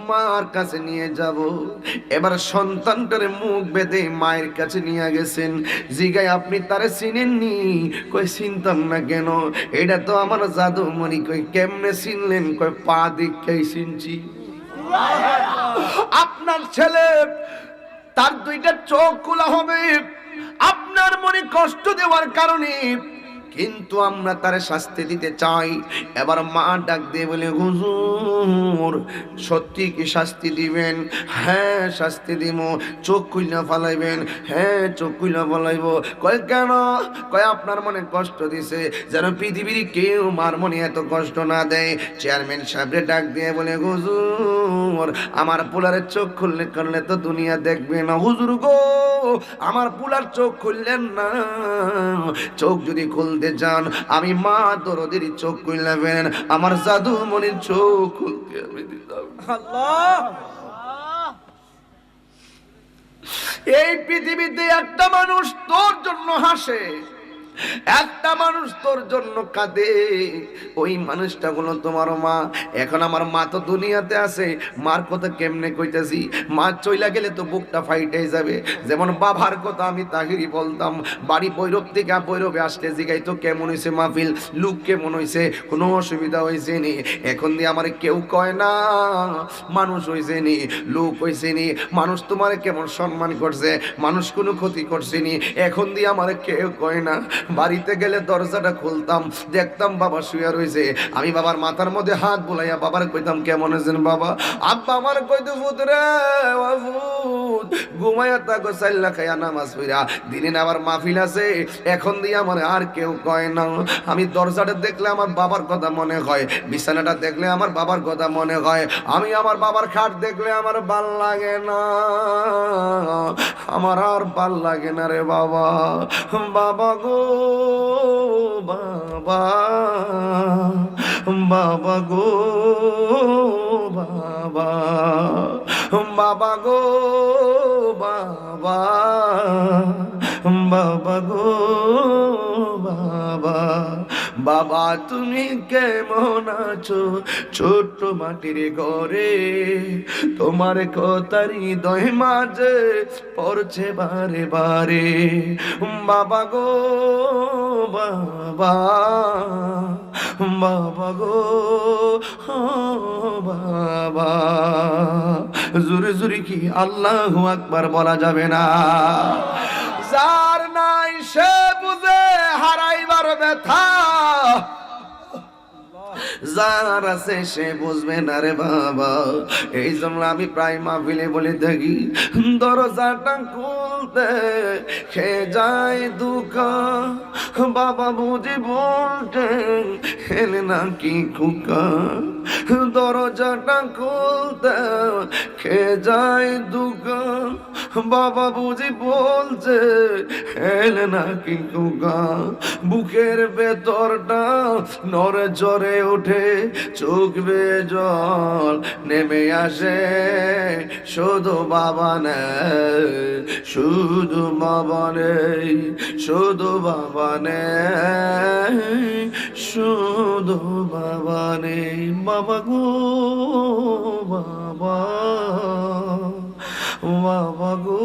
A: মার কাছে নিয়ে যাব। এবার সন্তানটারে মুখ বেঁধে মায়ের কাছে নিয়ে গেছেন। জিগায় আপনি তারে চিনেননি? কই চিনতাম না কেন, এটা তো আমার জাদুমণি। কই কেমনে চিনলেন? কই পা দেখেই চিনছি। আপনার ছেলে তার দুইটা চোখ খোলা হবে আপনার মনে কষ্ট দেওয়ার কারণে, কিন্তু আমরা তারে শাস্তি দিতে চাই। এবার মা ডাক দিয়ে বলে, হুজুর সত্যি কি শাস্তি দিবেন? হ্যাঁ শাস্তি দিব। চোখ খুইলা ফালাইবেন? হ্যাঁ চোখ খুইলা ফালাইব। কয় কেন? কয় আপনার মনে কষ্ট দিছে, যেন পৃথিবীর কেউ মার মনে এত কষ্ট না দেয়। চেয়ারম্যান সাহেবরে ডাক দিয়ে বলে, হুজুর আমার পোলারের চোখ খুললে করলে তো দুনিয়া দেখবে না। হুজুর গো আমার পোলার চোখ খুললেন না, চোখ যদি খুলতে যান আমি মা দরদের চোখ খুললে ফেলেন, আমার জাদু মনির চোখ খুলতে আমি দিতাম। এই পৃথিবীতে একটা মানুষ তোর জন্য হাসে, একটা মানুষ তোর জন্য কাঁদে, ওই মানুষটা হলো তোমার মা। এখন আমার মা তো দুনিয়াতে আছে, মার কথা কেমনে কইতাছি? মা চইলা গেলে তো বুকটা ফাইটাই যাবে। যেমন বাবার কথা আমি তাহিরি বলতাম, বাড়ি বৈরব থেকে বৈরবে আসলে জিগাই তো কেমন হয়েছে মাহফিল, লুক কেমন হয়েছে, কোনো অসুবিধা হয়েছে নি? এখন দিয়ে আমার কেউ কয় না মানুষ হয়েছে নি, লোক হয়েছে নি, মানুষ তোমার কেমন সম্মান করছে, মানুষ কোনো ক্ষতি করছে নি, এখন দিয়ে আমার কেউ কয় না। বাড়িতে গেলে দরজাটা খুলতাম, দেখতাম বাবা শুয়ে রয়েছে, আমি বাবার মাথার মধ্যে হাত বুলাইয়া বাবার কইতাম কেমন আছেন বাবা? আব্বা আমার কইতো পুত্রে বাবুত ঘুমাইয়া থাকো চাইল্লা খাইয়া নামাজ পড়া, দিনে আবার মাহফিল আছে। এখন দিয়ে আমার আর কেউ কয় না। আমি দরজাটা দেখলে আমার বাবার কথা মনে হয়, বিছানাটা দেখলে আমার বাবার কথা মনে হয়, আমি আমার বাবার খাট দেখলে আমার ভাল লাগে না, আমার আর ভাল লাগে না রে বাবা। বাবা গো বাবা, বাবা গো বাবা, বাবা গো বাবা, বাবা গো বাবা। বাবা তুমি কেমন আছো ছোট্ট মাটির ঘরে, তোমার কথারি হৃদয় মাঝে পড়ছে বারে বারে। বাবা গো বাবা, বাবা গো বাবা। জোরে জোরে কি আল্লাহু আকবার বলা যাবে না? যার নাই সে বুঝে হারাইবার ব্যথা, যার আছে সে বুঝবে না রে বাবা। এই জন্য আমি প্রায় মাহফিলে বলে থাকি, দরজাটা খুলতে খে যায় দুকা, বাবা বুঝি বলতে হেলে নাকি খুকা। দরজাটা খুলতে খে যায় দুকা, বাবা বুঝি বলছে হেলে নাকি খুকা। বুকের ভেতরটা নড়ে চড়ে ওঠে, চোখ বেয়ে জল নেমে আসে, শুধু বাবা নেই, শুধু বাবা নেই, শুধু বাবা নেই, শুধু বাবা নেই। বাবা গো বাবা, বাবা গো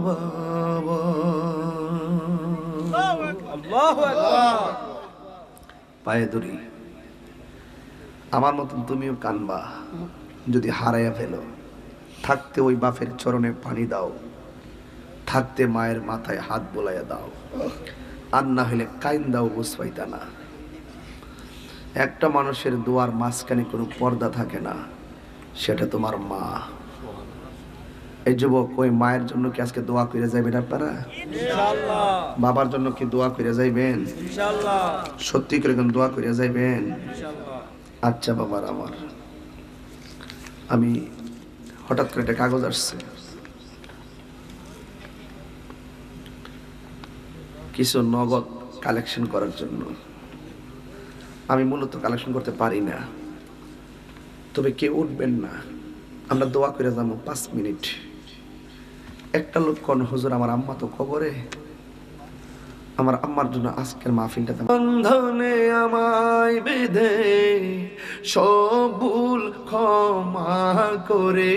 A: বাবা। পায়ে ধরি, আমার মতন তুমিও কানবা যদি হারাইয়া ফেলো। থাকতে ওই বাপের চরণে পানি দাও, থাকতে মায়ের মাথায় হাত বোলাইয়া দাও, আর না হলে কাইন দাও বুঝ পাইতা না। একটা মানুষের দোয়ার মাঝখানে কোনো পর্দা থাকে না, সেটা তোমার মা। এই যুবক, ওই মায়ের জন্য কি আজকে দোয়া করে যাবেন আপনারা? ইনশাআল্লাহ। বাবার জন্য কি দোয়া করে যাইবেন? ইনশাআল্লাহ। সত্যি করে কোন দোয়া করে যাইবেন? ইনশাআল্লাহ। আচ্ছা বাবার আমার, আমি হঠাৎ করে একটা কাগজ আসছে, কিছু নগদ কালেকশন করার জন্য। আমি মূলত কালেকশন করতে পারি না, তবে কেউ উঠবেন না, আমরা দোয়া করে যাবো 5 মিনিট। একটা লোক কোন হুজুর আমার আম্মা তো কবরে, আমার আম্মার জন্য আজকের মাহফিলটাতে বন্ধনে আমায় বেঁধে সব ভুল ক্ষমা করে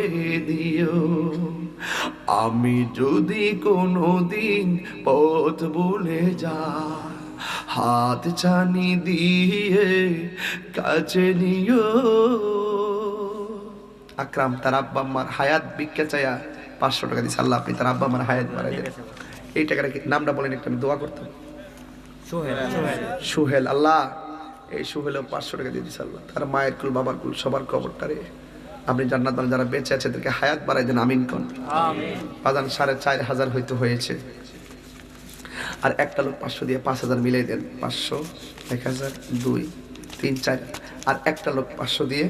A: দিও। আমি যদি কোনোদিন পথ ভুলে যাই, হাত ছানি দিয়ে কাছে নিও। আকরাম তার আব্বা আম্মার হায়াত ভিক্ষা চাইয়া 500 টাকা দিয়েছে। আল্লাহ আপনি তার আব্বা আমার হায়াত বাড়াই দেন। এই টাকাটা কি নামটা বলেন একটু, আমি দোয়া করতাম। সুহেল, আল্লাহ এই সুহেলও 500 টাকা দিয়ে দিয়েছে। আল্লাহ তার মায়ের কুল বাবার কুল সবার কবরটারে আপনি জান্নাত বানান। যারা বেঁচে আছে তাদেরকে হায়াত বাড়াই দেন, আমিন কোন। বাজান 4,500 হয়তো হয়েছে, আর একটা লোক 500 দিয়ে 5,000 মিলাই দেন। 500, 1,000, 2, 3, 4, আর একটা লোক 500 দিয়ে,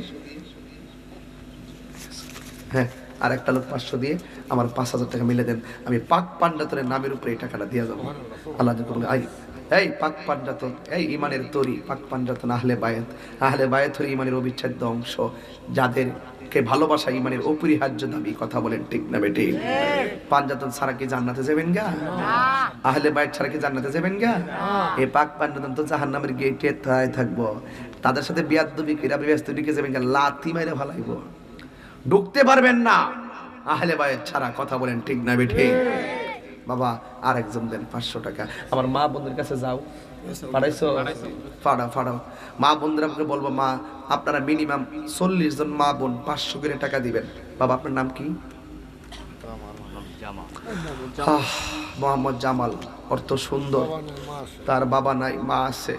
A: হ্যাঁ আর একটা লোক 500 দিয়ে আমার 5,000 টাকা মিলে দেন। আমি পাক পান্ডাতনের নামের উপরে এই টাকাটা দিয়ে যাবো। আল্লাহ এই পাক পাঞ্জাতন, এই ইমানের তরি, পাক পাঞ্জাতন আহলে বায়াত। আহলে বায়াত হলো ইমানের অবিচ্ছেদ্য অংশ, যাদেরকে ভালোবাসা ইমানের অপরিহার্য দাবি। কথা বলেন ঠিক না বেটি? পাঞ্জাতন ছাড়া কি জান্নাতে যাবেন গা? আহলে বায়াত ছাড়া কি জান্নাতে যাবেন গা? এই পাক পাঞ্জাতন তো জাহান্নামের গেটে থাকবো। তাদের সাথে বিয়াদবি কিরা ব্যস্ত ঢুকে যাবেন গা, লাথি মাইরে ভালাইব, ঢুকতে পারবেন না আহলে বায়াত ছাড়া। কথা বলেন ঠিক না বেটি? বাবা আর একজন দেন 500 টাকা। আমার মা বোনদের কাছে যাও, পাঠাইছো? ফাড়াও মা বোনদের আপনাকে বলবো, মা আপনারা মিনিমাম 40 জন মা বোন 500 করে টাকা দিবেন। বাবা আপনার নাম কি? মোহাম্মদ জামাল, অর্থ সুন্দর। তার বাবা নাই, মা আছে।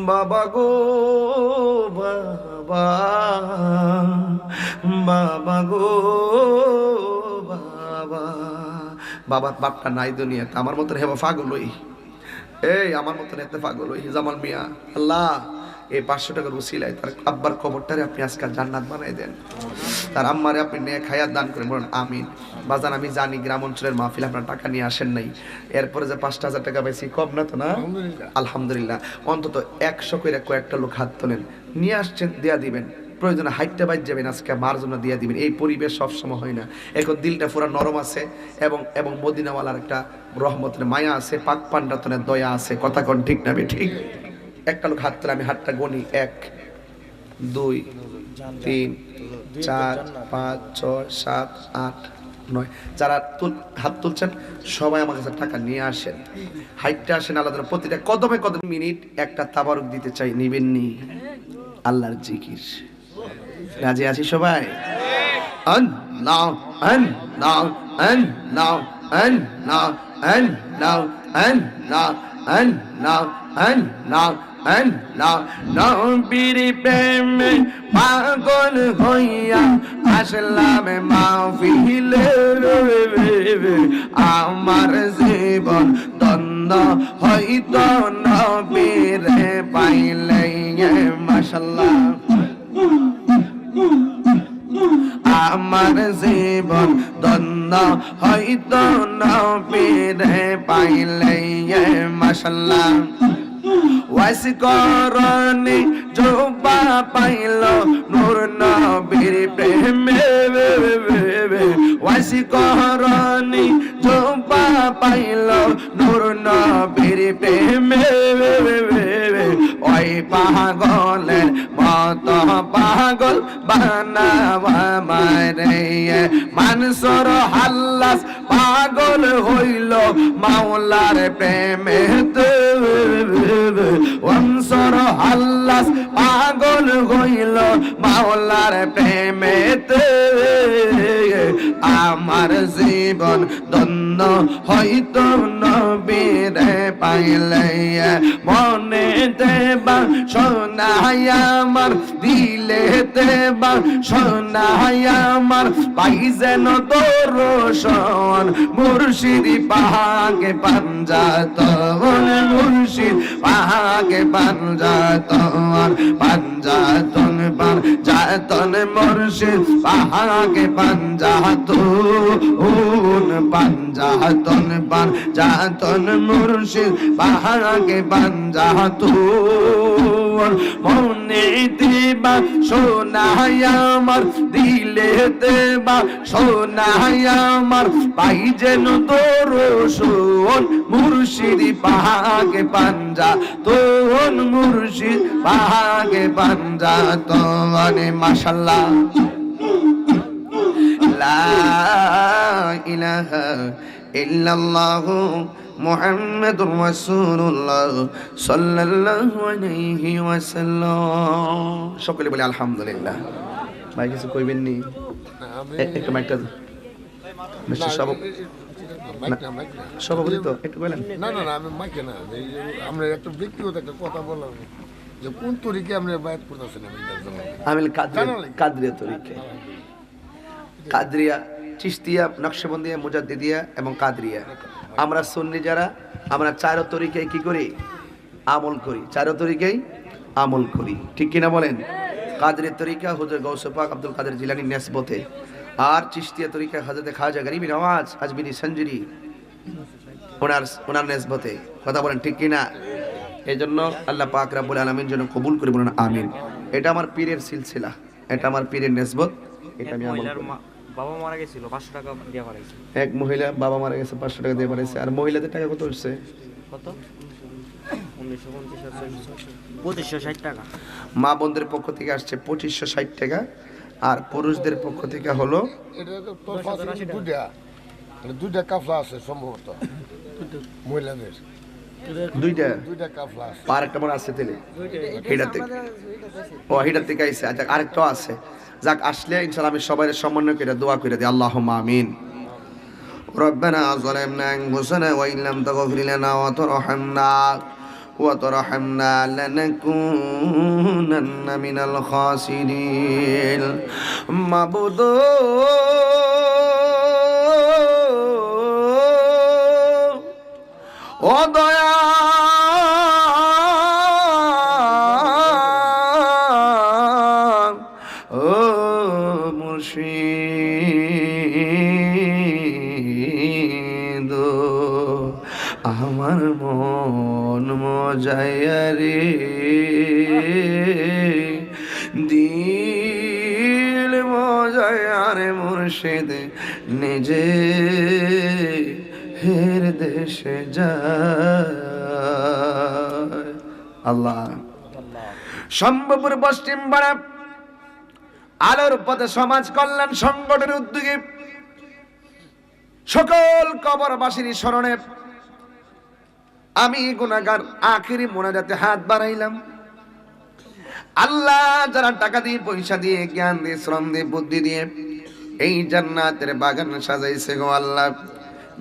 A: বাবা গো বাবা, বাবা গো বাবা। বাবার বাপটা নাই দুনিয়াতে, আমার মতন হেবা পাগল হই, আমার মতন এত পাগল হই জামাল মিয়া। আল্লাহ এই 500 টাকার উসিলায় তার আব্বার কবরটারে আপনি আজকাল জান্নাত বানাই দেন, তার আম্মারে আপনি নেক হায়াত দান করেন, বলেন আমিন। বাজান আমি জানি গ্রাম অঞ্চলের মাহফিল আপনার টাকা নিয়ে আসেন নাই, এরপরে যে 5,000 টাকা পাইছি কম না তো না? আলহামদুলিল্লাহ। অন্তত 100 করে কয়েকটা লোক হাত তোলেন, নিয়ে আসছেন, দেয়া দিবেন। প্রয়োজনে হাইটটা বাইর যাবেন, আজকে মার জন্য দিয়ে দিবেন। এই পরিবেশ সবসময় হয় না, এখন দিলটা পুরো নরম আছে, এবং মদিনাওয়ালার একটা রহমতের মায়া আছে, পাক পান্ডাতনের দয়া আছে। কথা কোন ঠিক না ঠিক? একটা লোক হাত তোলে, আমি হাতটা গনি, 1, 2, 3, 4, 5, 6, 7, 8, 9। যারা হাত তুলছেন সবাই আমার কাছে টাকা নিয়ে আসেন, হাইটটা আসেন আলাদা। প্রতিটা কদমে কদম মিনিট একটা তাবারুক দিতে চাই, নিবেননি? আল্লাহর জিকির। রাজি আছি সবাই? আল্লাহ আল্লাহ আল্লাহ আল্লাহ আল্লাহ আল্লাহ আল্লাহ আল্লাহ আল্লাহ। নবীর প্রেমে পাগল হইয়া আসলাম মাহফিলে, আমার জীবন দ্বন্দ্ব হইতো নবীর পাইলে। মাশাআল্লাহ আমার জীবন দ্বন্দ্ব হইতো নবীর পাইলে। মাশাআল্লাহ ওয়াস করনি জোবা পাইল নূর নবীর প্রেমে, ওয়াস করনি জোবা পাইল নূর নবীর প্রেমে। ওই পাগলের মত পাগল বানাবা মারে, মানসুর হাল্লাস পাগল হইল মাওলার প্রেমেতে। অনসর হাল্লাস পাগল হইল মাওলার প্রেমেতে। আমার জীবন দ্বন্দ্ব হইতো নবীর পাইলে। মনে দেবা শোনাই আমার, দিলে দেবা শোনাই আমার, পাই যেন দর্শন মুর্শিদ পাহাকে পাঞ্জাতন, মুর্শিদ পাহাকে পাঞ্জাতন, পাঞ্জাতন পাঞ্জাতন মুর্শিদ পাহাকে পাঞ্জাতন, পাঞ্জাতন পাঞ্জাতন মুর্শিদ পাহাকে পাঞ্জাতন। মনেতে বা সোনায় আমার, দিলেতে বা সোনায় আমার, পাই যেন তোর সোন মুর্শিদ পাহাগে পাঞ্জা তোন, মুর্শিদ পাহাগে পাঞ্জা তোন। মাশাআল্লাহ, লা ইলাহা ইল্লাল্লাহু মুহাম্মাদুর রাসূলুল্লাহ সাল্লাল্লাহু আলাইহি ওয়াসাল্লাম। সকলে বলে আলহামদুলিল্লাহ। ভাই কিছু কইবেন নি? একটু মাইকটা সভাপতি তো একটু বলেন।
E: না না না, আমি মাইকে না, আমরা একটু ব্যক্তিগত একটা কথা বললাম যে কোন তরিকে আমরা বায়াত করতেছেন।
A: আমি কাদরিয়া তরিকে, কাদরিয়া, চিশতিয়া, নকশবন্দিয়া, মুজাদ্দিদিয়া এবং কাদরিয়া। আমরা সুন্নি যারা, আমরা চারো তরিকায় কি করি? আমল করি। চারো তরিকায় আমল করি, ঠিক কিনা বলেন? কাদরিয়া তরিকা হুজুর গৌসে পাক আব্দুল কাদের জিলানী নেসবতে, আর চিশতিয়া তরিকা হযরত খাজা গরিব নওয়াজ আজমিরি সঞ্জুরি ওনার নেসবতে। কথা বলেন ঠিক কিনা? এই জন্য আল্লাহ পাক রব্বুল আলামিন যেন কবুল করে বলেন আমিন। এটা আমার পীরের সিলসিলা, এটা আমার পীরের নেসবত, এটা আমি আমল করি।
F: বাবা মারা গেছিল, 500 টাকা দিয়ে পাঠাইছে।
A: এক মহিলা বাবা মারা গেছে, 500 টাকা দিয়ে পাঠাইছে। আর মহিলাদের টাকা কত হচ্ছে?
F: কত? 1950 টাকা।
A: মা বোনদের পক্ষ থেকে আসছে 2560 টাকা, আর পুরুষদের পক্ষ থেকে হলো
E: এটা তো তোর ফাঁসি দুইটা কাফলা আছে সম্ভবত মহিলাদের, দুইটা কাফলা আছে।
A: আর একটা মনে আছে তেলে হিডার থেকে, ও হিডার থেকে আইছে। আচ্ছা, আরেকটাও আছে। যাক, আসলে ইনশাআল্লাহ আমি সবাই সম্মান্য করে দোয়া করে দিই, আল্লাহুম্মা আমিন। রব্বানা যালামনা আনফুসানা ওয়া ইল্লাম তাগফির লানা ওয়া তারহামনা লানাকুনান্না মিনাল খাসিরিন। মাবুদ ও দয়া ও মুর্শিদ, আমার মন মজায়া রে, দিল মজায়া রে মুর্শিদ, নিজে হের দেশে যায়। আল্লাহ সম্ভবপুর পশ্চিম পাড়া আলোর পথে সমাজ কল্যাণ সংগঠনের উদ্যোগে সকল কবরবাসীর স্মরণে আমি গুনাহগার আখিরি মোনাজাতে হাত বাড়াইলাম। আল্লাহ, যারা টাকা দিয়ে, পয়সা দিয়ে, জ্ঞান দিয়ে, শ্রম দিয়ে, বুদ্ধি দিয়ে এই জান্নাতের বাগান সাজাইছে গো আল্লাহ,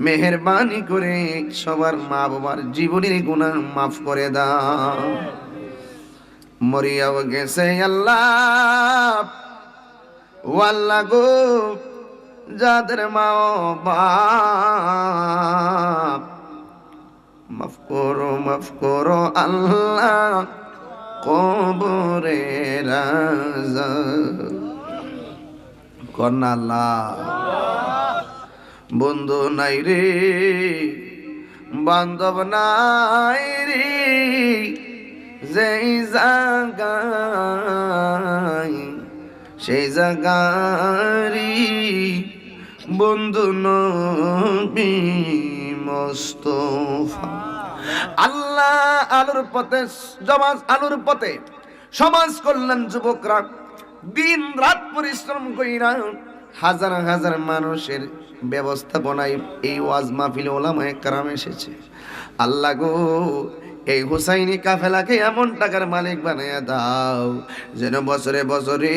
A: মেহেরবানি করে সবার মা বাবার জীবনের গুনাহ মাফ করে দাও। মরিয়াও গেছে আল্লাহ, ও আল্লাহ গো, যাদের মা ও বাপ মাফ করো আল্লাহ, কবরে রাজা কন্যা আল্লাহ। বন্ধু নাই রে, বান্ধব নাই রে, যেই জায়গায় সেই জায়গারি বন্ধু নবী মুস্তাফা। আল্লাহ, আলোর পথে সমাজ কল্যাণ যুবকরা দিন রাত পরিশ্রম কইরা হাজার হাজার মানুষের ব্যবস্থাপনায় এই ওয়াজ মাহফিলে উলামায়ে কেরাম এসেছে। আল্লাহ গো, এই হুসাইনি কাফেলাকে এমন টাকার মালিক বানাইয়া দাও যেন বছরে বছরে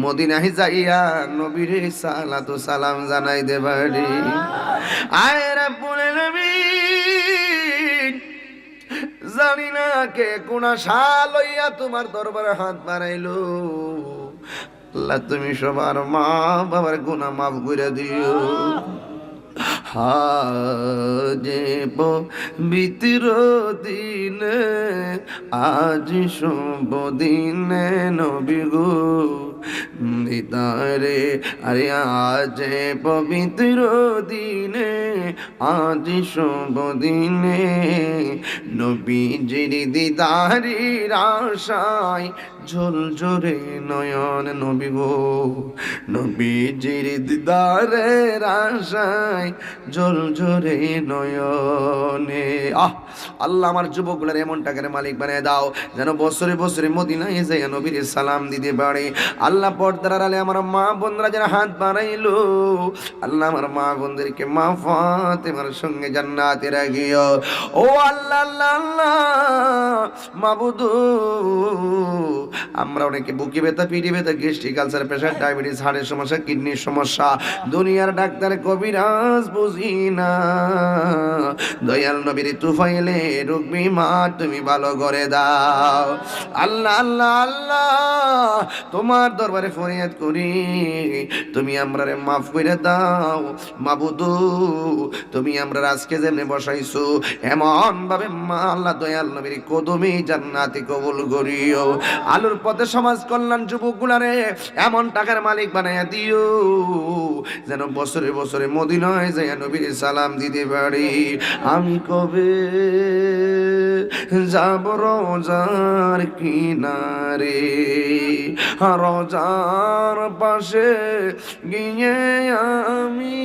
A: মদিনায় যাইয়া নবীর সালাতু সালাম জানাই দে পারি। আয় রাব্বুল আলামিন, জানি না কে কোন আশা লইয়া তোমার দরবারে হাত বাড়াইলো। আল্লাহ, তুমি সবার মা বাবার গুনাহ মাফ করে দিও। আজে পবিত্র দিনে, আজ শুভ দিনে নবী গো, দিদারে আরে আজ পবিত্র দিনে আজ শুভ দিনে নবীজির দিদারের আশায় ঝলঝরে নয়ন নবী গো নবীজির দিদারের আশায় ঝলঝরে নয়নে আল্লাহ আমার যুবকগুলোর এমন টাকার মালিক বানিয়ে দাও যেন বছরে বছরে মদিনায় যাইয়া নবীর সালাম দিতে পারে আল্লাহ পর্দার আড়ালে আমার মা বোনরা যারা হাত বাড়াইলো আল্লাহ আমার মা বোনদেরকে মা ফাতেমার সঙ্গে জান্নাতে রাখিও ও আল্লাহ আল্লাহ আল্লাহ মাবুদু আমরা অনেকে বুকে ব্যথা পিঠে ব্যথা গ্যাস্ট্রিক আলসার প্রেশার ডায়াবেটিস হার্টের সমস্যা কিডনির সমস্যা দুনিয়ার ডাক্তার কবিরাজ বুঝি না দয়াল নবীর তুফাইলে রোগ বিমা তুমি ভালো করে দাও আল্লাহ আল্লাহ আল্লাহ তোমার দরবারে ফরিয়াদ করি তুমি আমরারে মাফ করে দাও মাবুদু তুমি আমরা আজকে যেমনি বসাইছো এমন ভাবে মা আল্লাহ দয়াল নবীর কদমে জান্নাতে কবুল করিও আলোর পথে সমাজ কল্যাণ যুবকগুলারে এমন টাকার মালিক বানাইয়া দিও যেন বছরে বছরে মদিনায় যাইয়া নবীর সালাম দিতে পারি আমি কবে যাব রোজার কিনারে রোজার পাশে গিয়ে আমি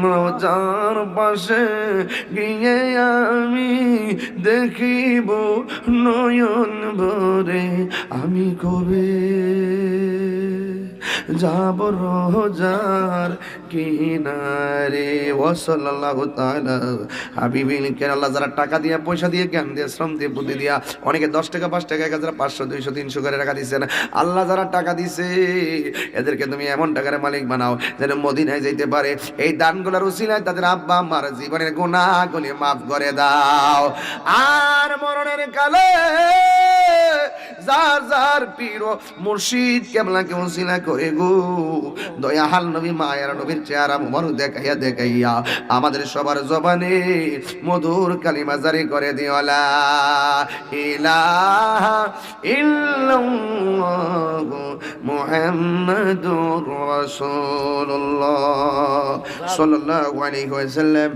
A: রোজার পাশে গিয়ে আমি দেখিব নয়ন ভরে আমি কবে যাব রোজার কিনারে ওয়াসাল্লাল্লাহু তাআলা হাবিবিল কেন আল্লাহ যারা টাকা দিয়ে পয়সা দিয়ে জ্ঞান দিয়ে শ্রম দিয়ে বুদ্ধি দিয়া অনেকে 10 টাকা 5 টাকা 1000 500 200 300 করে টাকা দিয়েছেন আল্লাহ যারা টাকা দিছে এদেরকে তুমি এমন টাকার মালিক বানাও যেন মদিনায় যাইতে পারে এই দানগুলোর উসিলায় তাদের আব্বা আম্মার জীবনের গুনাহগুলি মাফ করে দাও আর মরণের কালে যার যার পীর মুর্শিদ কেবলাকে উসিলা করে গো দয়াল নবী মায়ের নবীর চেহারা মুবারক দেখাইয়া দেখাইয়া আমাদের সবার জবানে মধুর কালিমা জারি করে দিও লা ইলাহা ইল্লাল্লাহু মুহাম্মাদুর রাসূলুল্লাহ সাল্লাল্লাহু আলাইহি ওয়াসাল্লাম।